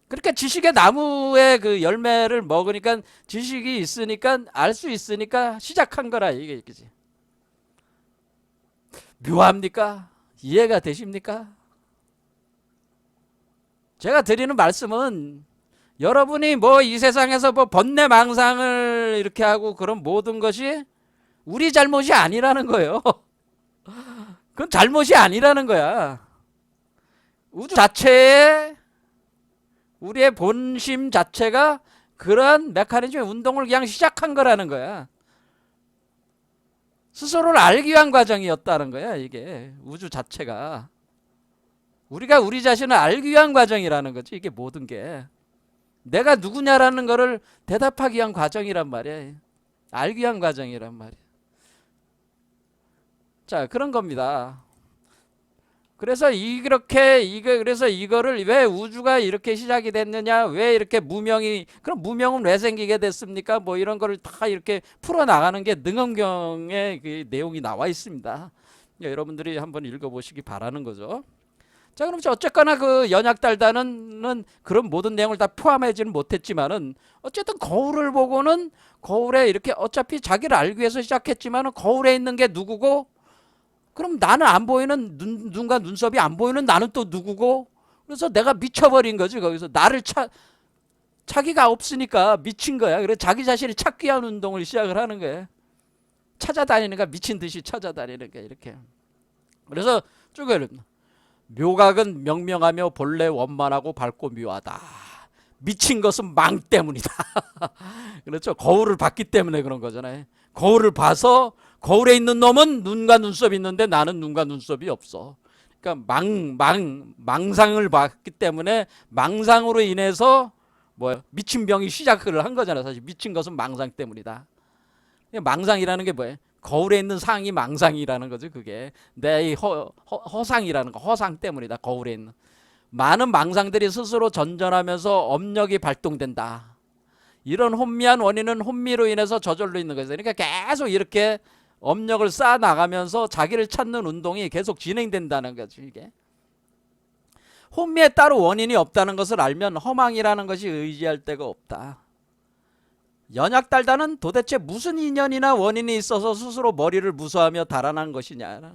그러니까 지식의 나무의 그 열매를 먹으니까 지식이 있으니까 알 수 있으니까 시작한 거라 이게 그지. 묘합니까? 이해가 되십니까? 제가 드리는 말씀은 여러분이 뭐 이 세상에서 뭐 번뇌망상을 이렇게 하고 그런 모든 것이 우리 잘못이 아니라는 거예요. 그건 잘못이 아니라는 거야. 우주 자체에 우리의 본심 자체가 그러한 메커니즘의 운동을 그냥 시작한 거라는 거야. 스스로를 알기 위한 과정이었다는 거야. 이게 우주 자체가 우리가 우리 자신을 알기 위한 과정이라는 거지. 이게 모든 게 내가 누구냐라는 거를 대답하기 위한 과정이란 말이야. 알기 위한 과정이란 말이야. 자, 그런 겁니다. 그래서 그래서 이거를 왜 우주가 이렇게 시작이 됐느냐, 왜 이렇게 무명이, 그럼 무명은 왜 생기게 됐습니까? 뭐 이런 거를 다 이렇게 풀어나가는 게 능엄경의 그 내용이 나와 있습니다. 여러분들이 한번 읽어보시기 바라는 거죠. 자, 그럼 어쨌거나 그 연약달다는 그런 모든 내용을 다 포함하지는 못했지만은 어쨌든 거울을 보고는 거울에 이렇게 어차피 자기를 알기 위해서 시작했지만은 거울에 있는 게 누구고, 그럼 나는 안 보이는 눈과 눈썹이 안 보이는 나는 또 누구고, 그래서 내가 미쳐버린 거지. 거기서 나를 자기가 없으니까 미친 거야. 그래서 자기 자신을 찾기 위한 운동을 시작을 하는 거야. 찾아다니니까 미친 듯이 찾아다니는 거야. 이렇게. 그래서 쭉 묘각은 명명하며 본래 원만하고 밝고 묘하다. 미친 것은 망 때문이다. 그렇죠. 거울을 봤기 때문에 그런 거잖아요. 거울을 봐서 거울에 있는 놈은 눈과 눈썹이 있는데 나는 눈과 눈썹이 없어. 그러니까 망상을 봤기 때문에 망상으로 인해서 미친 병이 시작을 한 거잖아. 사실 미친 것은 망상 때문이다. 망상이라는 게 뭐예요? 거울에 있는 상이 망상이라는 거죠. 그게 내 허상이라는 거, 허상 때문이다. 거울에 있는 많은 망상들이 스스로 전전하면서 업력이 발동된다. 이런 혼미한 원인은 혼미로 인해서 저절로 있는 거죠. 그러니까 계속 이렇게 업력을 쌓아 나가면서 자기를 찾는 운동이 계속 진행된다는 거죠. 이게 혼미에 따로 원인이 없다는 것을 알면 허망이라는 것이 의지할 데가 없다. 연약달다는 도대체 무슨 인연이나 원인이 있어서 스스로 머리를 무서워하며 달아난 것이냐.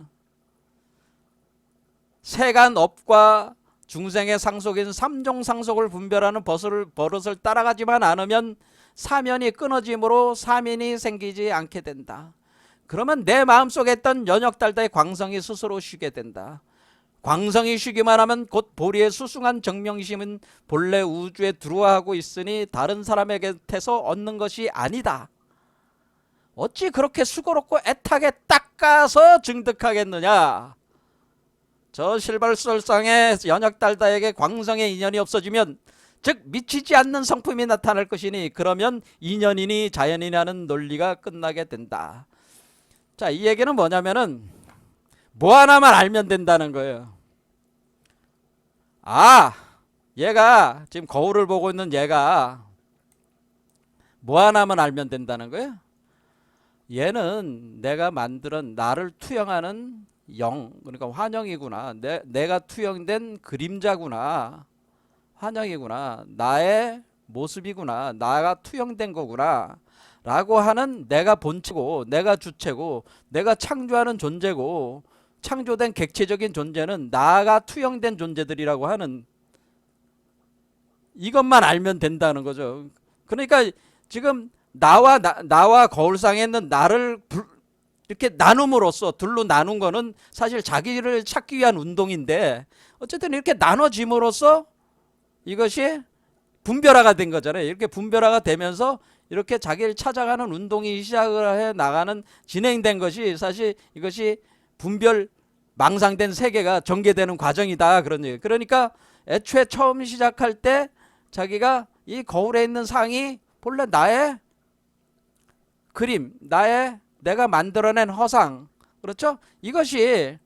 세간 업과 중생의 상속인 삼종 상속을 분별하는 버릇을 따라가지만 않으면 사면이 끊어짐으로 사면이 생기지 않게 된다. 그러면 내 마음속에 있던 연약달다의 광성이 스스로 쉬게 된다. 광성이 쉬기만 하면 곧 보리의 수승한 정명심은 본래 우주에 들어와하고 있으니 다른 사람에게서 얻는 것이 아니다. 어찌 그렇게 수고롭고 애타게 닦아서 증득하겠느냐. 저 실발설상의 연약달다에게 광성의 인연이 없어지면 즉 미치지 않는 성품이 나타날 것이니 그러면 인연이니 자연이라는 논리가 끝나게 된다. 자, 이 얘기는 뭐냐면은 뭐 하나만 알면 된다는 거예요. 아, 얘가 지금 거울을 보고 있는 얘가 뭐 하나만 알면 된다는 거예요. 얘는 내가 만든 나를 투영하는 영, 그러니까 환영이구나. 내가 투영된 그림자구나. 환영이구나. 나의 모습이구나. 나가 투영된 거구나. 라고 하는 내가 본체고, 내가 주체고, 내가 창조하는 존재고, 창조된 객체적인 존재는 나가 투영된 존재들이라고 하는 이것만 알면 된다는 거죠. 그러니까 지금 나와 거울상에 있는 나를 이렇게 나눔으로써 둘로 나눈 거는 사실 자기를 찾기 위한 운동인데 어쨌든 이렇게 나눠짐으로써 이것이 분별화가 된 거잖아요. 이렇게 분별화가 되면서 이렇게 자기를 찾아가는 운동이 시작을 해 나가는 진행된 것이 사실 이것이 분별 망상된 세계가 전개되는 과정이다 그런 얘기. 그러니까 애초에 처음 시작할 때 자기가 이 거울에 있는 상이 본래 나의 그림, 내가 만들어낸 허상, 그렇죠? 이것이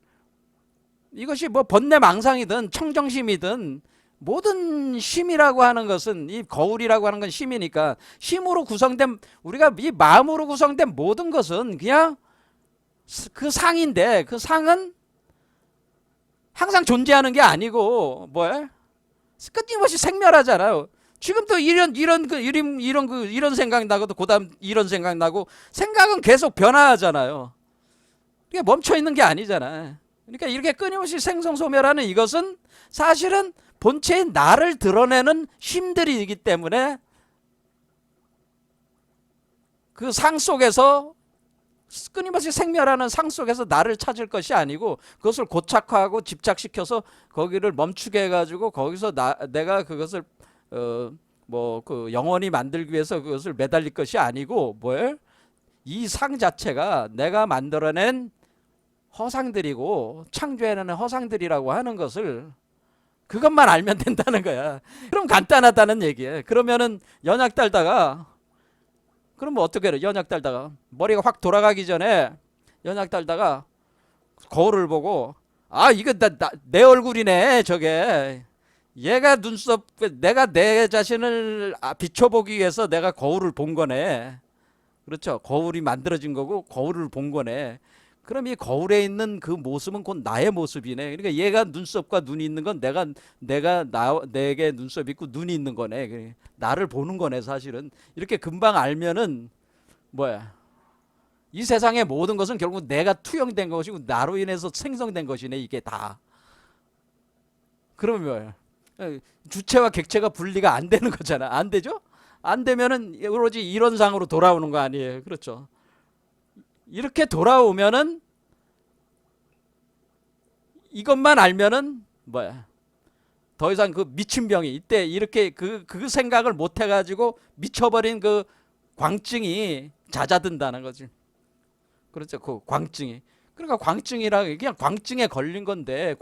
뭐 번뇌 망상이든 청정심이든 모든 심이라고 하는 것은, 이 거울이라고 하는 건 심이니까, 심으로 구성된, 우리가 이 마음으로 구성된 모든 것은 그냥 그 상인데, 그 상은 항상 존재하는 게 아니고 뭐야? 끊임없이 생멸하잖아요. 지금도 이런 생각 나고도 그다음 이런 생각 나고, 생각은 계속 변화하잖아요. 이게 멈춰 있는 게 아니잖아. 그러니까 이렇게 끊임없이 생성소멸하는 이것은 사실은 본체인 나를 드러내는 심들이기 때문에, 그 상 속에서 끊임없이 생멸하는 상 속에서 나를 찾을 것이 아니고, 그것을 고착화하고 집착시켜서 거기를 멈추게 해가지고 거기서 내가 그것을 그 영원히 만들기 위해서 그것을 매달릴 것이 아니고, 뭘? 이 상 자체가 내가 만들어낸 허상들이고 창조해내는 허상들이라고 하는 것을, 그것만 알면 된다는 거야. 그럼 간단하다는 얘기예요. 그러면은 연약 달다가, 그럼 뭐 어떻게 해요? 연약 달다가 머리가 확 돌아가기 전에 연약 달다가 거울을 보고, 아 이거 내 얼굴이네 저게. 얘가 눈썹, 내가 내 자신을 비춰보기 위해서 내가 거울을 본 거네. 그렇죠? 거울이 만들어진 거고 거울을 본 거네. 그럼 이 거울에 있는 그 모습은 곧 나의 모습이네. 그러니까 얘가 눈썹과 눈이 있는 건 내게 눈썹이 있고 눈이 있는 거네. 나를 보는 거네 사실은. 이렇게 금방 알면은 뭐야? 이 세상의 모든 것은 결국 내가 투영된 것이고 나로 인해서 생성된 것이네 이게 다. 그러면 뭐야? 주체와 객체가 분리가 안 되는 거잖아. 안 되죠? 안 되면은 오로지 이런 상으로 돌아오는 거 아니에요. 그렇죠? 이렇게 돌아오면은, 이것만 알면은 뭐야? 더 이상 그 미친 병이, 이때 이렇게 그 생각을 못 해가지고 미쳐버린 그 광증이 잦아든다는 거지. 그렇죠? 그 광증이. 그러니까 광증이라 그냥 광증에 걸린 건데,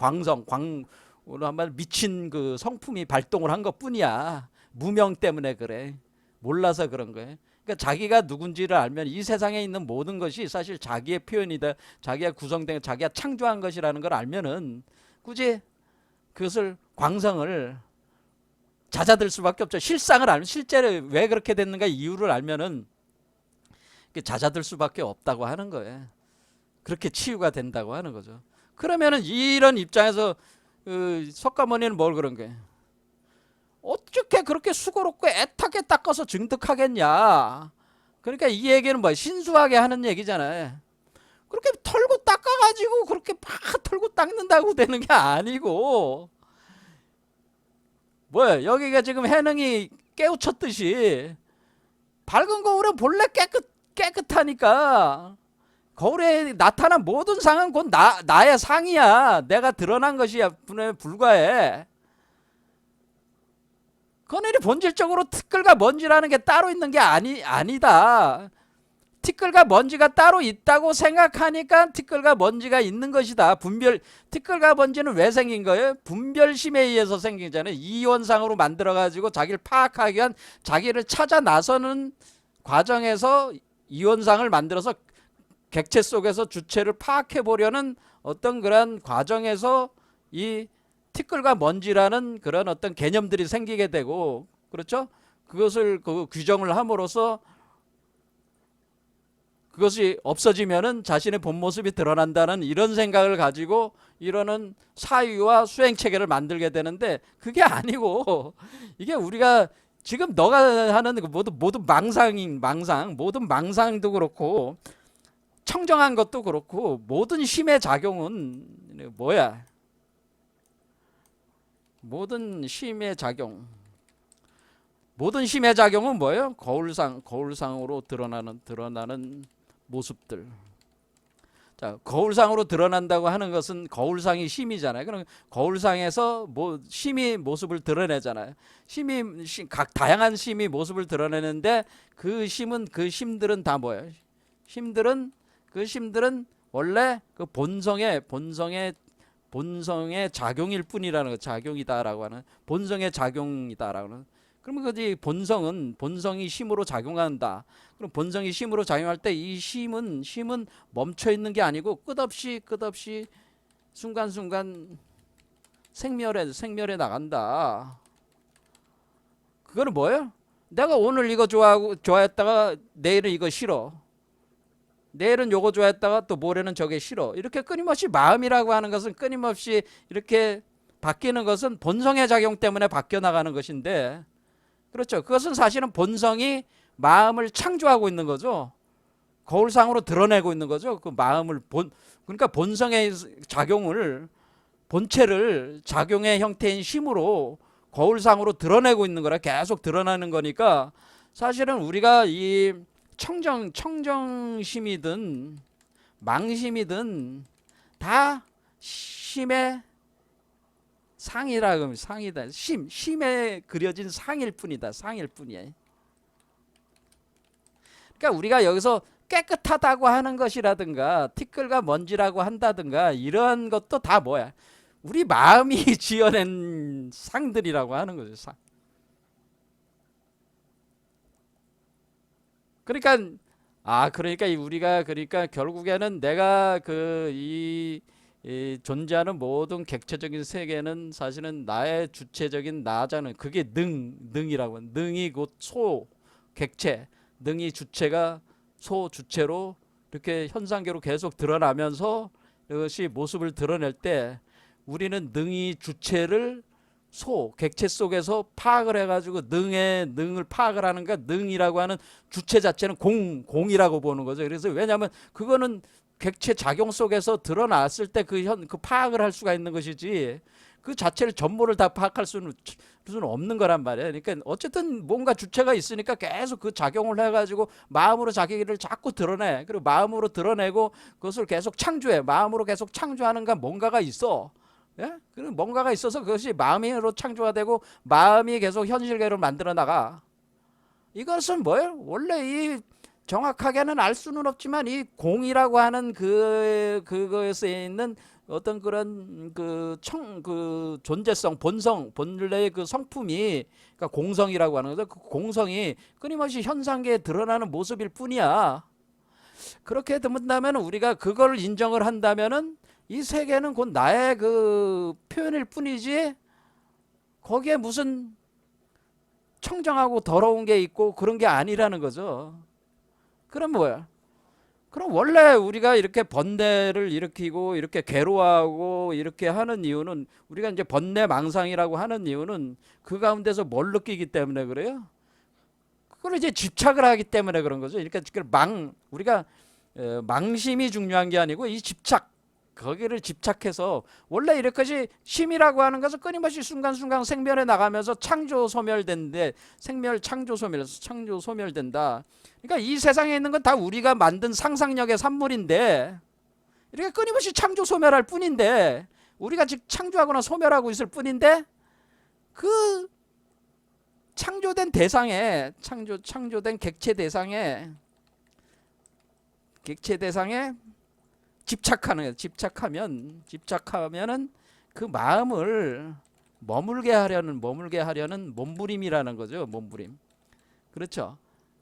오늘 한번 미친 그 성품이 발동을 한 것뿐이야. 무명 때문에 그래. 몰라서 그런 거예요. 그러니까 자기가 누군지를 알면 이 세상에 있는 모든 것이 사실 자기의 표현이다, 자기가 구성된, 자기가 창조한 것이라는 걸 알면은 굳이 그것을, 광성을 잦아들 수밖에 없죠. 실상을 알면, 실제로 왜 그렇게 됐는가 이유를 알면은 잦아들 수밖에 없다고 하는 거예요. 그렇게 치유가 된다고 하는 거죠. 그러면은 이런 입장에서 석가모니는 뭘 그런 거예요? 어떻게 그렇게 수고롭고 애타게 닦아서 증득하겠냐. 그러니까 이 얘기는 뭐야? 신수하게 하는 얘기잖아요. 그렇게 털고 닦아가지고 그렇게 막 털고 닦는다고 되는 게 아니고, 뭐야? 여기가 지금 해능이 깨우쳤듯이 밝은 거울은 본래 깨끗하니까, 거울에 나타난 모든 상은 곧 나의 상이야. 내가 드러난 것이야 불과해. 그건 본질적으로 티끌과 먼지라는 게 따로 있는 게 아니다. 티끌과 먼지가 따로 있다고 생각하니까 티끌과 먼지가 있는 것이다. 티끌과 먼지는 왜 생긴 거예요? 분별심에 의해서 생기잖아요. 이원상으로 만들어가지고 자기를 파악하기 위한, 자기를 찾아 나서는 과정에서 이원상을 만들어서 객체 속에서 주체를 파악해 보려는 어떤 그런 과정에서 이 티끌과 먼지라는 그런 어떤 개념들이 생기게 되고, 그렇죠? 그것을 규정을 함으로써 그것이 없어지면은 자신의 본 모습이 드러난다는 이런 생각을 가지고 이러는 사유와 수행 체계를 만들게 되는데, 그게 아니고, 이게 우리가 지금 너가 하는 모든 모든 망상도 그렇고 청정한 것도 그렇고 모든 심의 작용은 뭐야? 모든 심의 작용은 뭐예요? 거울상으로 드러나는 모습들. 자, 거울상으로 드러난다고 하는 것은 심이 심이잖아요. 그럼 거울상에서 심이 모습을 드러내잖아요. 각 다양한 심이 모습을 드러내는데, 그 심들은 다 뭐예요? 그 심들은 원래 그 본성의 작용일 뿐이라는 거, 작용이다라고 하는, 본성의 작용이다라고 하는. 그러면 그 본성이 힘으로 작용한다. 그럼 본성이 힘으로 작용할 때 이 힘은 멈춰 있는 게 아니고 끝없이 순간순간 생멸해 나간다. 그거는 뭐예요? 내가 오늘 이거 좋아했다가 내일은 이거 싫어. 내일은 요거 좋아했다가 또 모레는 저게 싫어. 이렇게 끊임없이 마음이라고 하는 것은 끊임없이 이렇게 바뀌는 것은 본성의 작용 때문에 바뀌어 나가는 것인데, 그렇죠. 그것은 사실은 본성이 마음을 창조하고 있는 거죠. 거울상으로 드러내고 있는 거죠. 그 마음을 그러니까 본성의 작용을, 본체를 작용의 형태인 힘으로 거울상으로 드러내고 있는 거라, 계속 드러나는 거니까 사실은 우리가 이 청정심이든 망심이든 다 심의 상이라 그러면 상이다. 심에 그려진 상일 뿐이다. 상일 뿐이야. 그러니까 우리가 여기서 깨끗하다고 하는 것이라든가 티끌과 먼지라고 한다든가 이런 것도 다 뭐야? 우리 마음이 지어낸 상들이라고 하는 거죠. 상. 그러니까 우리가 결국에는 내가 이 존재하는 모든 객체적인 세계는 사실은 나의 주체적인 나자는, 그게 능이라고, 능이 곧 소, 객체, 능이 주체가 소, 주체로 이렇게 현상계로 계속 드러나면서 이것이 모습을 드러낼 때 우리는 능이 주체를 객체 속에서 파악을 해가지고 능을 파악을 하는가, 능이라고 하는 주체 자체는 공이라고 보는 거죠. 그래서 왜냐하면 그거는 객체 작용 속에서 드러났을 때 그 파악을 할 수가 있는 것이지, 그 자체를 전모를 다 파악할 수는 없는 거란 말이에요. 그러니까 어쨌든 뭔가 주체가 있으니까 계속 그 작용을 해가지고 마음으로 자기를 자꾸 드러내. 그리고 마음으로 드러내고 그것을 계속 창조해. 마음으로 계속 창조하는가, 뭔가가 있어. 예? 그리고 뭔가가 있어서 그것이 마음으로 창조가 되고 마음이 계속 현실계를 만들어 나가. 이것은 뭐예요? 원래 이 정확하게는 알 수는 없지만 이 공이라고 하는 그것에 있는 어떤 그런 그 존재성, 본래의 그 성품이, 그러니까 공성이라고 하는 거죠. 그 공성이 끊임없이 현상계에 드러나는 모습일 뿐이야. 그렇게 된다면 우리가 그걸 인정을 한다면은 이 세계는 곧 나의 그 표현일 뿐이지 거기에 무슨 청정하고 더러운 게 있고 그런 게 아니라는 거죠. 그럼 뭐야? 그럼 원래 우리가 이렇게 번뇌를 일으키고 이렇게 괴로워하고 이렇게 하는 이유는, 우리가 이제 번뇌망상이라고 하는 이유는 그 가운데서 뭘 느끼기 때문에 그래요? 그걸 이제 집착을 하기 때문에 그런 거죠. 그러니까 우리가 망심이 중요한 게 아니고 이 집착, 거기를 집착해서, 원래 이렇게까지 심이라고 하는 것은 끊임없이 순간순간 생멸해 나가면서 창조 소멸된데, 창조 소멸된다. 그러니까 이 세상에 있는 건 다 우리가 만든 상상력의 산물인데, 이렇게 끊임없이 창조 소멸할 뿐인데, 우리가 즉 창조하거나 소멸하고 있을 뿐인데, 그 창조된 대상에, 창조된 객체 대상에 집착하면은 그 마음을 머물게 하려는 몸부림이라는 거죠. 몸부림. 그렇죠.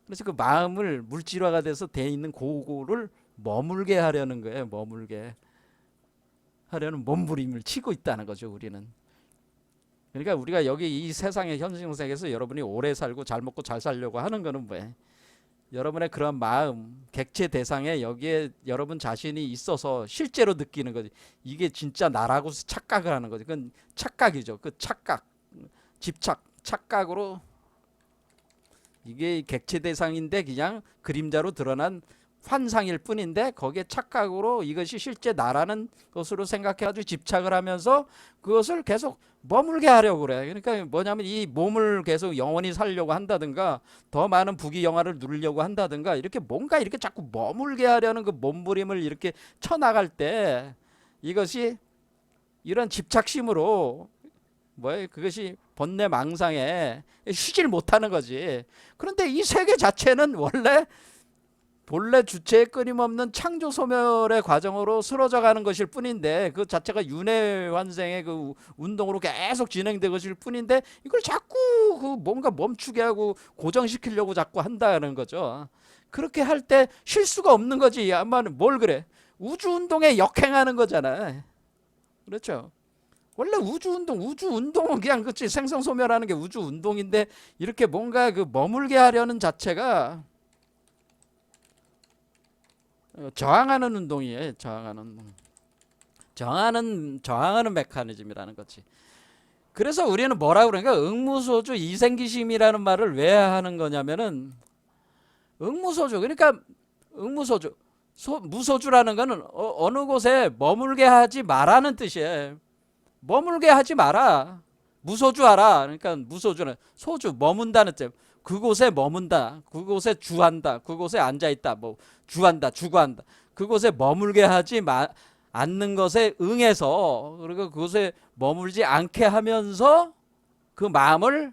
그래서 그 마음을 물질화가 돼서 돼 있는 그거를 머물게 하려는 거예요. 머물게 하려는 몸부림을 치고 있다는 거죠. 우리는. 그러니까 우리가 여기 이 세상의 현실세계에서 여러분이 오래 살고 잘 먹고 잘 살려고 하는 거는 뭐예요? 여러분의 그런 마음, 객체 대상에 여기에 여러분 자신이 있어서 실제로 느끼는 거지. 이게 진짜 나라고 착각을 하는 거지. 그건 착각이죠. 그 착각, 착각으로 이게 객체 대상인데 그냥 그림자로 드러난 환상일 뿐인데, 거기에 착각으로 이것이 실제 나라는 것으로 생각해가지고 집착을 하면서 그것을 계속 머물게 하려고 그래. 그러니까 뭐냐면 이 몸을 계속 영원히 살려고 한다든가, 더 많은 부귀영화를 누리려고 한다든가, 이렇게 뭔가 이렇게 자꾸 머물게 하려는 그 몸부림을 이렇게 쳐나갈 때, 이것이 이런 집착심으로 그것이 번뇌망상에 쉬질 못하는 거지. 그런데 이 세계 자체는 원래 본래 주체의 끊임없는 창조 소멸의 과정으로 쓰러져 가는 것일 뿐인데, 그 자체가 윤회 환생의 그 운동으로 계속 진행된 것일 뿐인데, 이걸 자꾸 그 뭔가 멈추게 하고 고정시키려고 자꾸 한다는 거죠. 그렇게 할 때 쉴 수가 없는 거지. 아마 뭘 그래? 우주 운동에 역행하는 거잖아. 그렇죠? 원래 우주 운동은 그냥 그치, 생성 소멸하는 게 우주 운동인데, 이렇게 뭔가 그 머물게 하려는 자체가 저항하는 운동이에요. 저항하는 메커니즘이라는 거지. 그래서 우리는 뭐라 그러니까 응무소주 이생기심이라는 말을 왜 하는 거냐면은, 응무소주, 그러니까 응무소주, 무소주라는 거는 어느 곳에 머물게 하지 마라는 뜻이에요. 머물게 하지 마라. 무소주 하라. 그러니까 무소주는 소주, 머문다는 뜻. 그곳에 머문다. 그곳에 주한다. 그곳에 앉아 있다. 뭐 주한다, 주거한다. 그곳에 머물게 하지 않는 것에 응해서, 그리고 그곳에 머물지 않게 하면서 그 마음을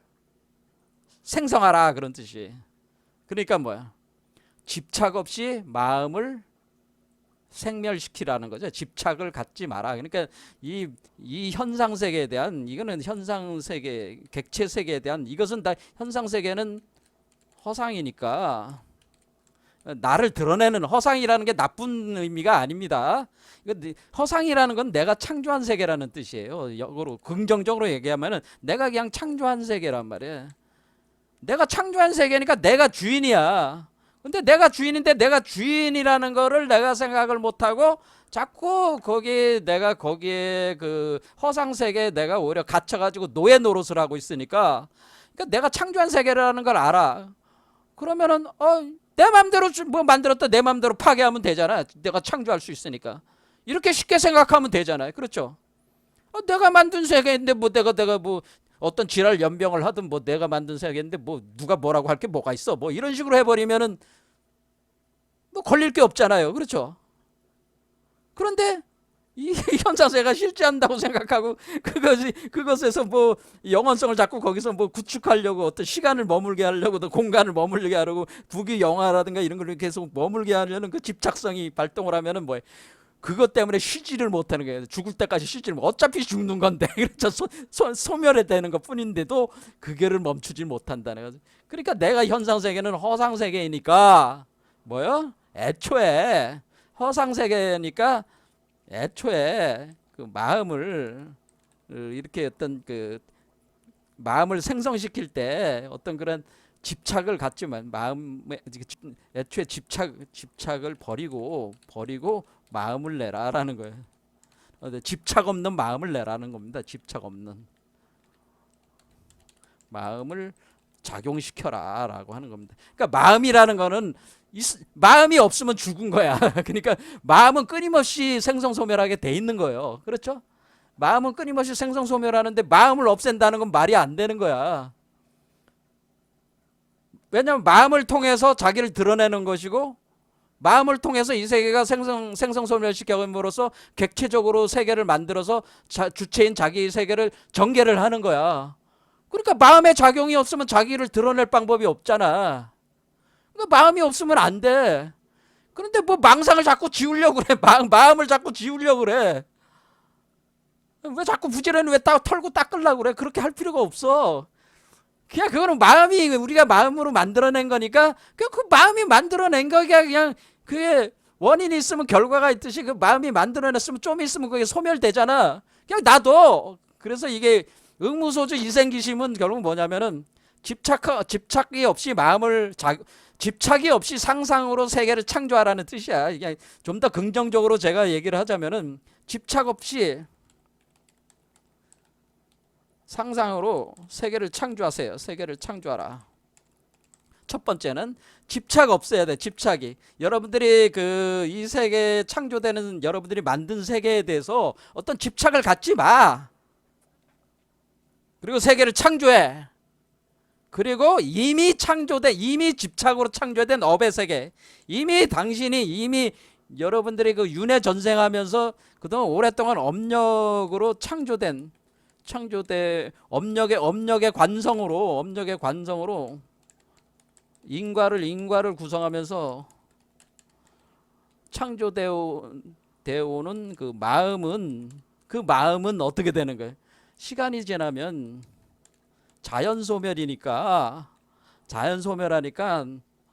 생성하라, 그런 뜻이. 그러니까 뭐야? 집착 없이 마음을 생멸시키라는 거죠. 집착을 갖지 마라. 그러니까 이 현상 세계에 대한, 이거는 현상 세계, 객체 세계에 대한, 이것은 다 현상 세계는 허상이니까, 나를 드러내는, 허상이라는 게 나쁜 의미가 아닙니다. 허상이라는 건 내가 창조한 세계라는 뜻이에요. 역으로 긍정적으로 얘기하면은 내가 그냥 창조한 세계란 말이에요. 내가 창조한 세계니까 내가 주인이야. 근데 내가 주인인데, 내가 주인이라는 거를 내가 생각을 못하고 자꾸 내가 거기에 그 허상 세계에 내가 오히려 갇혀가지고 노예 노릇을 하고 있으니까, 그러니까 내가 창조한 세계라는 걸 알아. 그러면은 내 맘대로 뭐 만들었다 내 맘대로 파괴하면 되잖아. 내가 창조할 수 있으니까. 이렇게 쉽게 생각하면 되잖아요. 그렇죠? 내가 만든 세계인데 뭐 내가 뭐 어떤 지랄 연병을 하든 뭐 내가 만든 세계인데 뭐 누가 뭐라고 할 게 뭐가 있어, 뭐 이런 식으로 해버리면은 뭐 걸릴 게 없잖아요. 그렇죠? 그런데 이 현상세가 실제한다고 생각하고 그것에서 뭐 영원성을 자꾸 거기서 뭐 구축하려고, 어떤 시간을 머물게 하려고, 또 공간을 머물게 하려고, 부귀 영화라든가 이런 걸 계속 머물게 하려는 그 집착성이 발동을 하면은 뭐예요? 그것 때문에 쉬지를 못하는 거예요. 죽을 때까지 쉬지를 못. 어차피 죽는 건데, 그렇죠? 소멸해 되는 것 뿐인데도 그게를 멈추지 못한다는 거죠. 그러니까 내가 현상 세계는 허상 세계이니까 뭐요? 애초에 허상 세계니까, 애초에 그 마음을 이렇게 어떤 그 마음을 생성시킬 때 어떤 그런 집착을 갖지만, 마음에 애초에 집착을 버리고 마음을 내라라는 거예요. 집착 없는 마음을 내라는 겁니다. 집착 없는 마음을 작용시켜라라고 하는 겁니다. 그러니까 마음이라는 거는 마음이 없으면 죽은 거야. 그러니까 마음은 끊임없이 생성소멸하게 돼 있는 거예요. 그렇죠? 마음은 끊임없이 생성소멸하는데 마음을 없앤다는 건 말이 안 되는 거야. 왜냐하면 마음을 통해서 자기를 드러내는 것이고, 마음을 통해서 이 세계가 생성소멸시켜감으로써 객체적으로 세계를 만들어서 주체인 자기 세계를 전개를 하는 거야. 그러니까 마음의 작용이 없으면 자기를 드러낼 방법이 없잖아. 그러니까 마음이 없으면 안 돼. 그런데 뭐 망상을 자꾸 지우려고 그래. 마음을 자꾸 지우려고 그래. 왜 자꾸 부지런히 왜 털고 닦으려고 그래. 그렇게 할 필요가 없어. 그냥 그거는 마음이, 우리가 마음으로 만들어낸 거니까 그 마음이 만들어낸 거가 그냥, 그게 원인이 있으면 결과가 있듯이 그 마음이 만들어냈으면 좀 있으면 그게 소멸되잖아. 그냥 놔둬. 그래서 이게 응무소주 이생기심은 결국 뭐냐면은 집착이 없이 집착이 없이 상상으로 세계를 창조하라는 뜻이야. 이게 좀 더 긍정적으로 제가 얘기를 하자면은, 집착 없이 상상으로 세계를 창조하세요. 세계를 창조하라. 첫 번째는 집착 없어야 돼. 집착이. 여러분들이 이 세계 창조되는, 여러분들이 만든 세계에 대해서 어떤 집착을 갖지 마. 그리고 세계를 창조해. 그리고 이미 집착으로 창조된 업의 세계, 이미 여러분들이 그 윤회 전생하면서 그동안 오랫동안 업력으로 업력의 관성으로 인과를 구성하면서 창조되어 오는 그 마음은 어떻게 되는 거예요? 시간이 지나면 자연 소멸하니까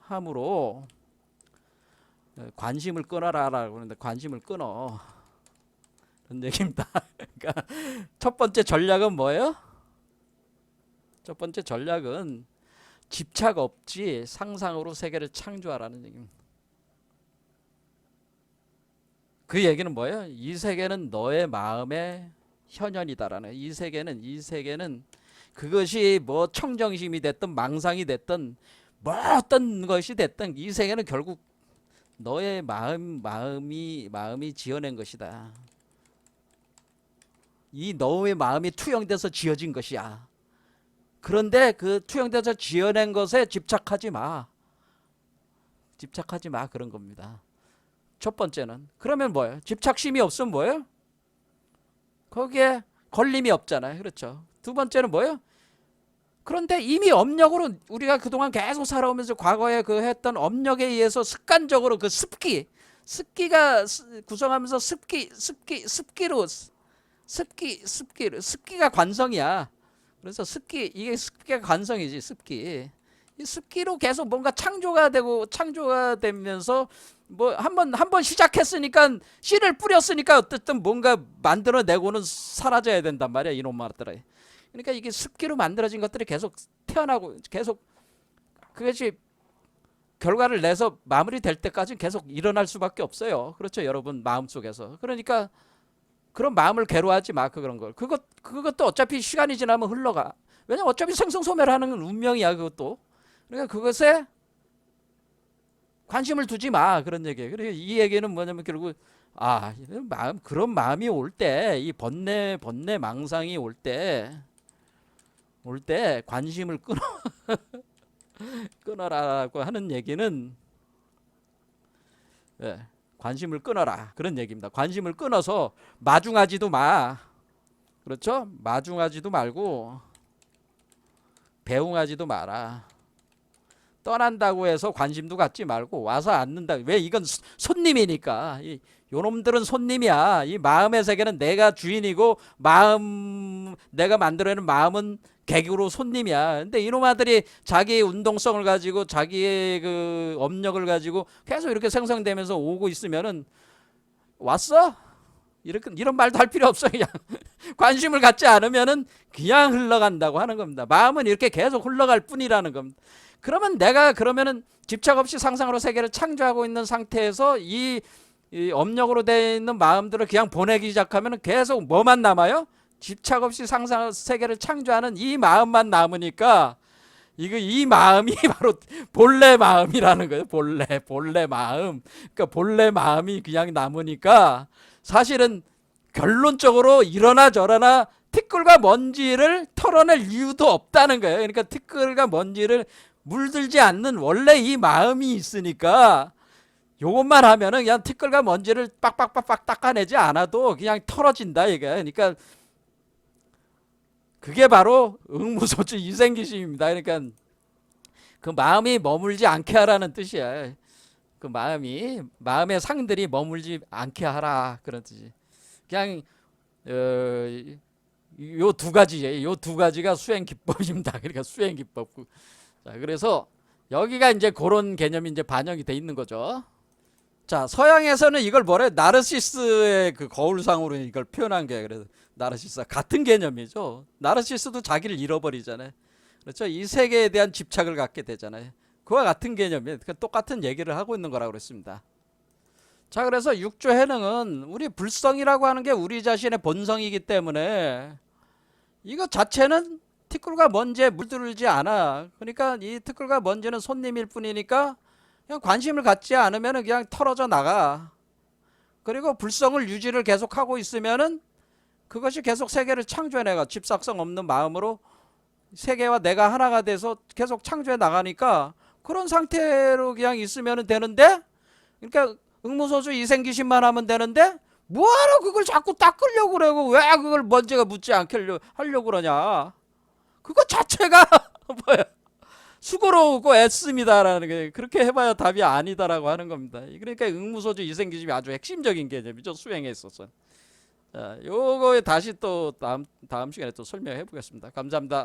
함으로 관심을 끊어라라고 하는데 관심을 끊어. 그런 얘기입니다. 그러니까 첫 번째 전략은 뭐예요? 첫 번째 전략은 집착 없이 상상으로 세계를 창조하라는 얘기입니다. 그 얘기는 뭐예요? 이 세계는 너의 마음의 현현이다라는. 이 세계는 그것이 뭐 청정심이 됐든 망상이 됐든 뭐 어떤 것이 됐든 이 세계는 결국 너의 마음이 지어낸 것이다. 이 너의 마음이 투영돼서 지어진 것이야. 그런데 그 투영돼서 지어낸 것에 집착하지 마. 그런 겁니다. 첫 번째는. 그러면 뭐예요? 집착심이 없으면 뭐예요? 거기에 걸림이 없잖아요. 그렇죠. 두 번째는 뭐예요? 그런데 이미 업력으로 우리가 그동안 계속 살아오면서 과거에 그 했던 업력에 의해서 습관적으로 그 습기가 구성하면서 습기가 관성이야. 그래서 이게 습기가 관성이지. 이 습기로 계속 뭔가 창조가 되면서 뭐 한번 시작했으니까 씨를 뿌렸으니까 어쨌든 뭔가 만들어내고는 사라져야 된단 말이야. 이놈 말들아. 그러니까 이게 습기로 만들어진 것들이 계속 태어나고 계속 그것이 결과를 내서 마무리될 때까지 계속 일어날 수밖에 없어요. 그렇죠, 여러분 마음속에서. 그러니까 그런 마음을 괴로워하지 마. 그런 걸. 그것도 어차피 시간이 지나면 흘러가. 왜냐면 어차피 생성소멸하는 건 운명이야. 그것도. 그러니까 그것에 관심을 두지 마. 그런 얘기예요. 그러니까 이 얘기는 뭐냐면 결국 그런 마음이 올 때, 이 번뇌 망상이 올 때 관심을 끊어라고 하는 얘기는 관심을 끊어라. 그런 얘기입니다. 관심을 끊어서 마중하지도 마. 그렇죠? 마중하지도 말고 배웅하지도 마라. 떠난다고 해서 관심도 갖지 말고 와서 앉는다. 왜? 이건 손님이니까. 요놈들은 손님이야. 이 마음의 세계는 내가 주인이고 내가 만들어내는 마음은 객으로 손님이야. 근데 이놈 아들이 자기의 운동성을 가지고 자기의 그 업력을 가지고 계속 이렇게 생성되면서 오고 있으면은 왔어? 이런 말도 할 필요 없어. 그냥 관심을 갖지 않으면은 그냥 흘러간다고 하는 겁니다. 마음은 이렇게 계속 흘러갈 뿐이라는 겁니다. 그러면 그러면은 집착 없이 상상으로 세계를 창조하고 있는 상태에서 이 업력으로 되어 있는 마음들을 그냥 보내기 시작하면 계속 뭐만 남아요? 집착 없이 상상 세계를 창조하는 이 마음만 남으니까 이 마음이 바로 본래 마음이라는 거예요. 본래 마음. 그러니까 본래 마음이 그냥 남으니까 사실은 결론적으로 이러나 저러나 티끌과 먼지를 털어낼 이유도 없다는 거예요. 그러니까 티끌과 먼지를 물들지 않는 원래 이 마음이 있으니까 요것만 하면은 그냥 티끌과 먼지를 빡빡빡빡 닦아내지 않아도 그냥 털어진다 이게. 그러니까 그게 바로 응무소주 이생기심입니다. 그러니까 그 마음이 머물지 않게 하라는 뜻이야. 그 마음의 상들이 머물지 않게 하라 그런 뜻이. 그냥 요 두 가지가 수행 기법입니다. 그러니까 수행 기법. 자, 그래서 여기가 이제 그런 개념이 이제 반영이 돼 있는 거죠. 자, 서양에서는 이걸 뭐래? 나르시스의 그 거울상으로 이걸 표현한 게 그래서 나르시스 같은 개념이죠. 나르시스도 자기를 잃어버리잖아요. 그렇죠? 이 세계에 대한 집착을 갖게 되잖아요. 그와 같은 개념이에요. 똑같은 얘기를 하고 있는 거라고 그랬습니다. 자, 그래서 육조해능은 우리 불성이라고 하는 게 우리 자신의 본성이기 때문에 이거 자체는 티끌과 먼지에 물들지 않아. 그러니까 이 티끌과 먼지는 손님일 뿐이니까 그냥 관심을 갖지 않으면 그냥 털어져 나가. 그리고 불성을 유지를 계속하고 있으면은 그것이 계속 세계를 창조해내가. 집착성 없는 마음으로 세계와 내가 하나가 돼서 계속 창조해 나가니까 그런 상태로 그냥 있으면 되는데, 그러니까 응무소수 이생기심만 하면 되는데 뭐하러 그걸 자꾸 닦으려고 그러고 왜 그걸 먼지가 묻지 않게 하려고 그러냐. 그거 자체가 뭐야? 수고로우고 애씁니다라는 게 그렇게 해봐야 답이 아니다라고 하는 겁니다. 그러니까 의무소지 위생기준이 아주 핵심적인 개념이죠. 수행에 있어서. 자, 요거에 다시 또 다음 시간에 또 설명해 보겠습니다. 감사합니다.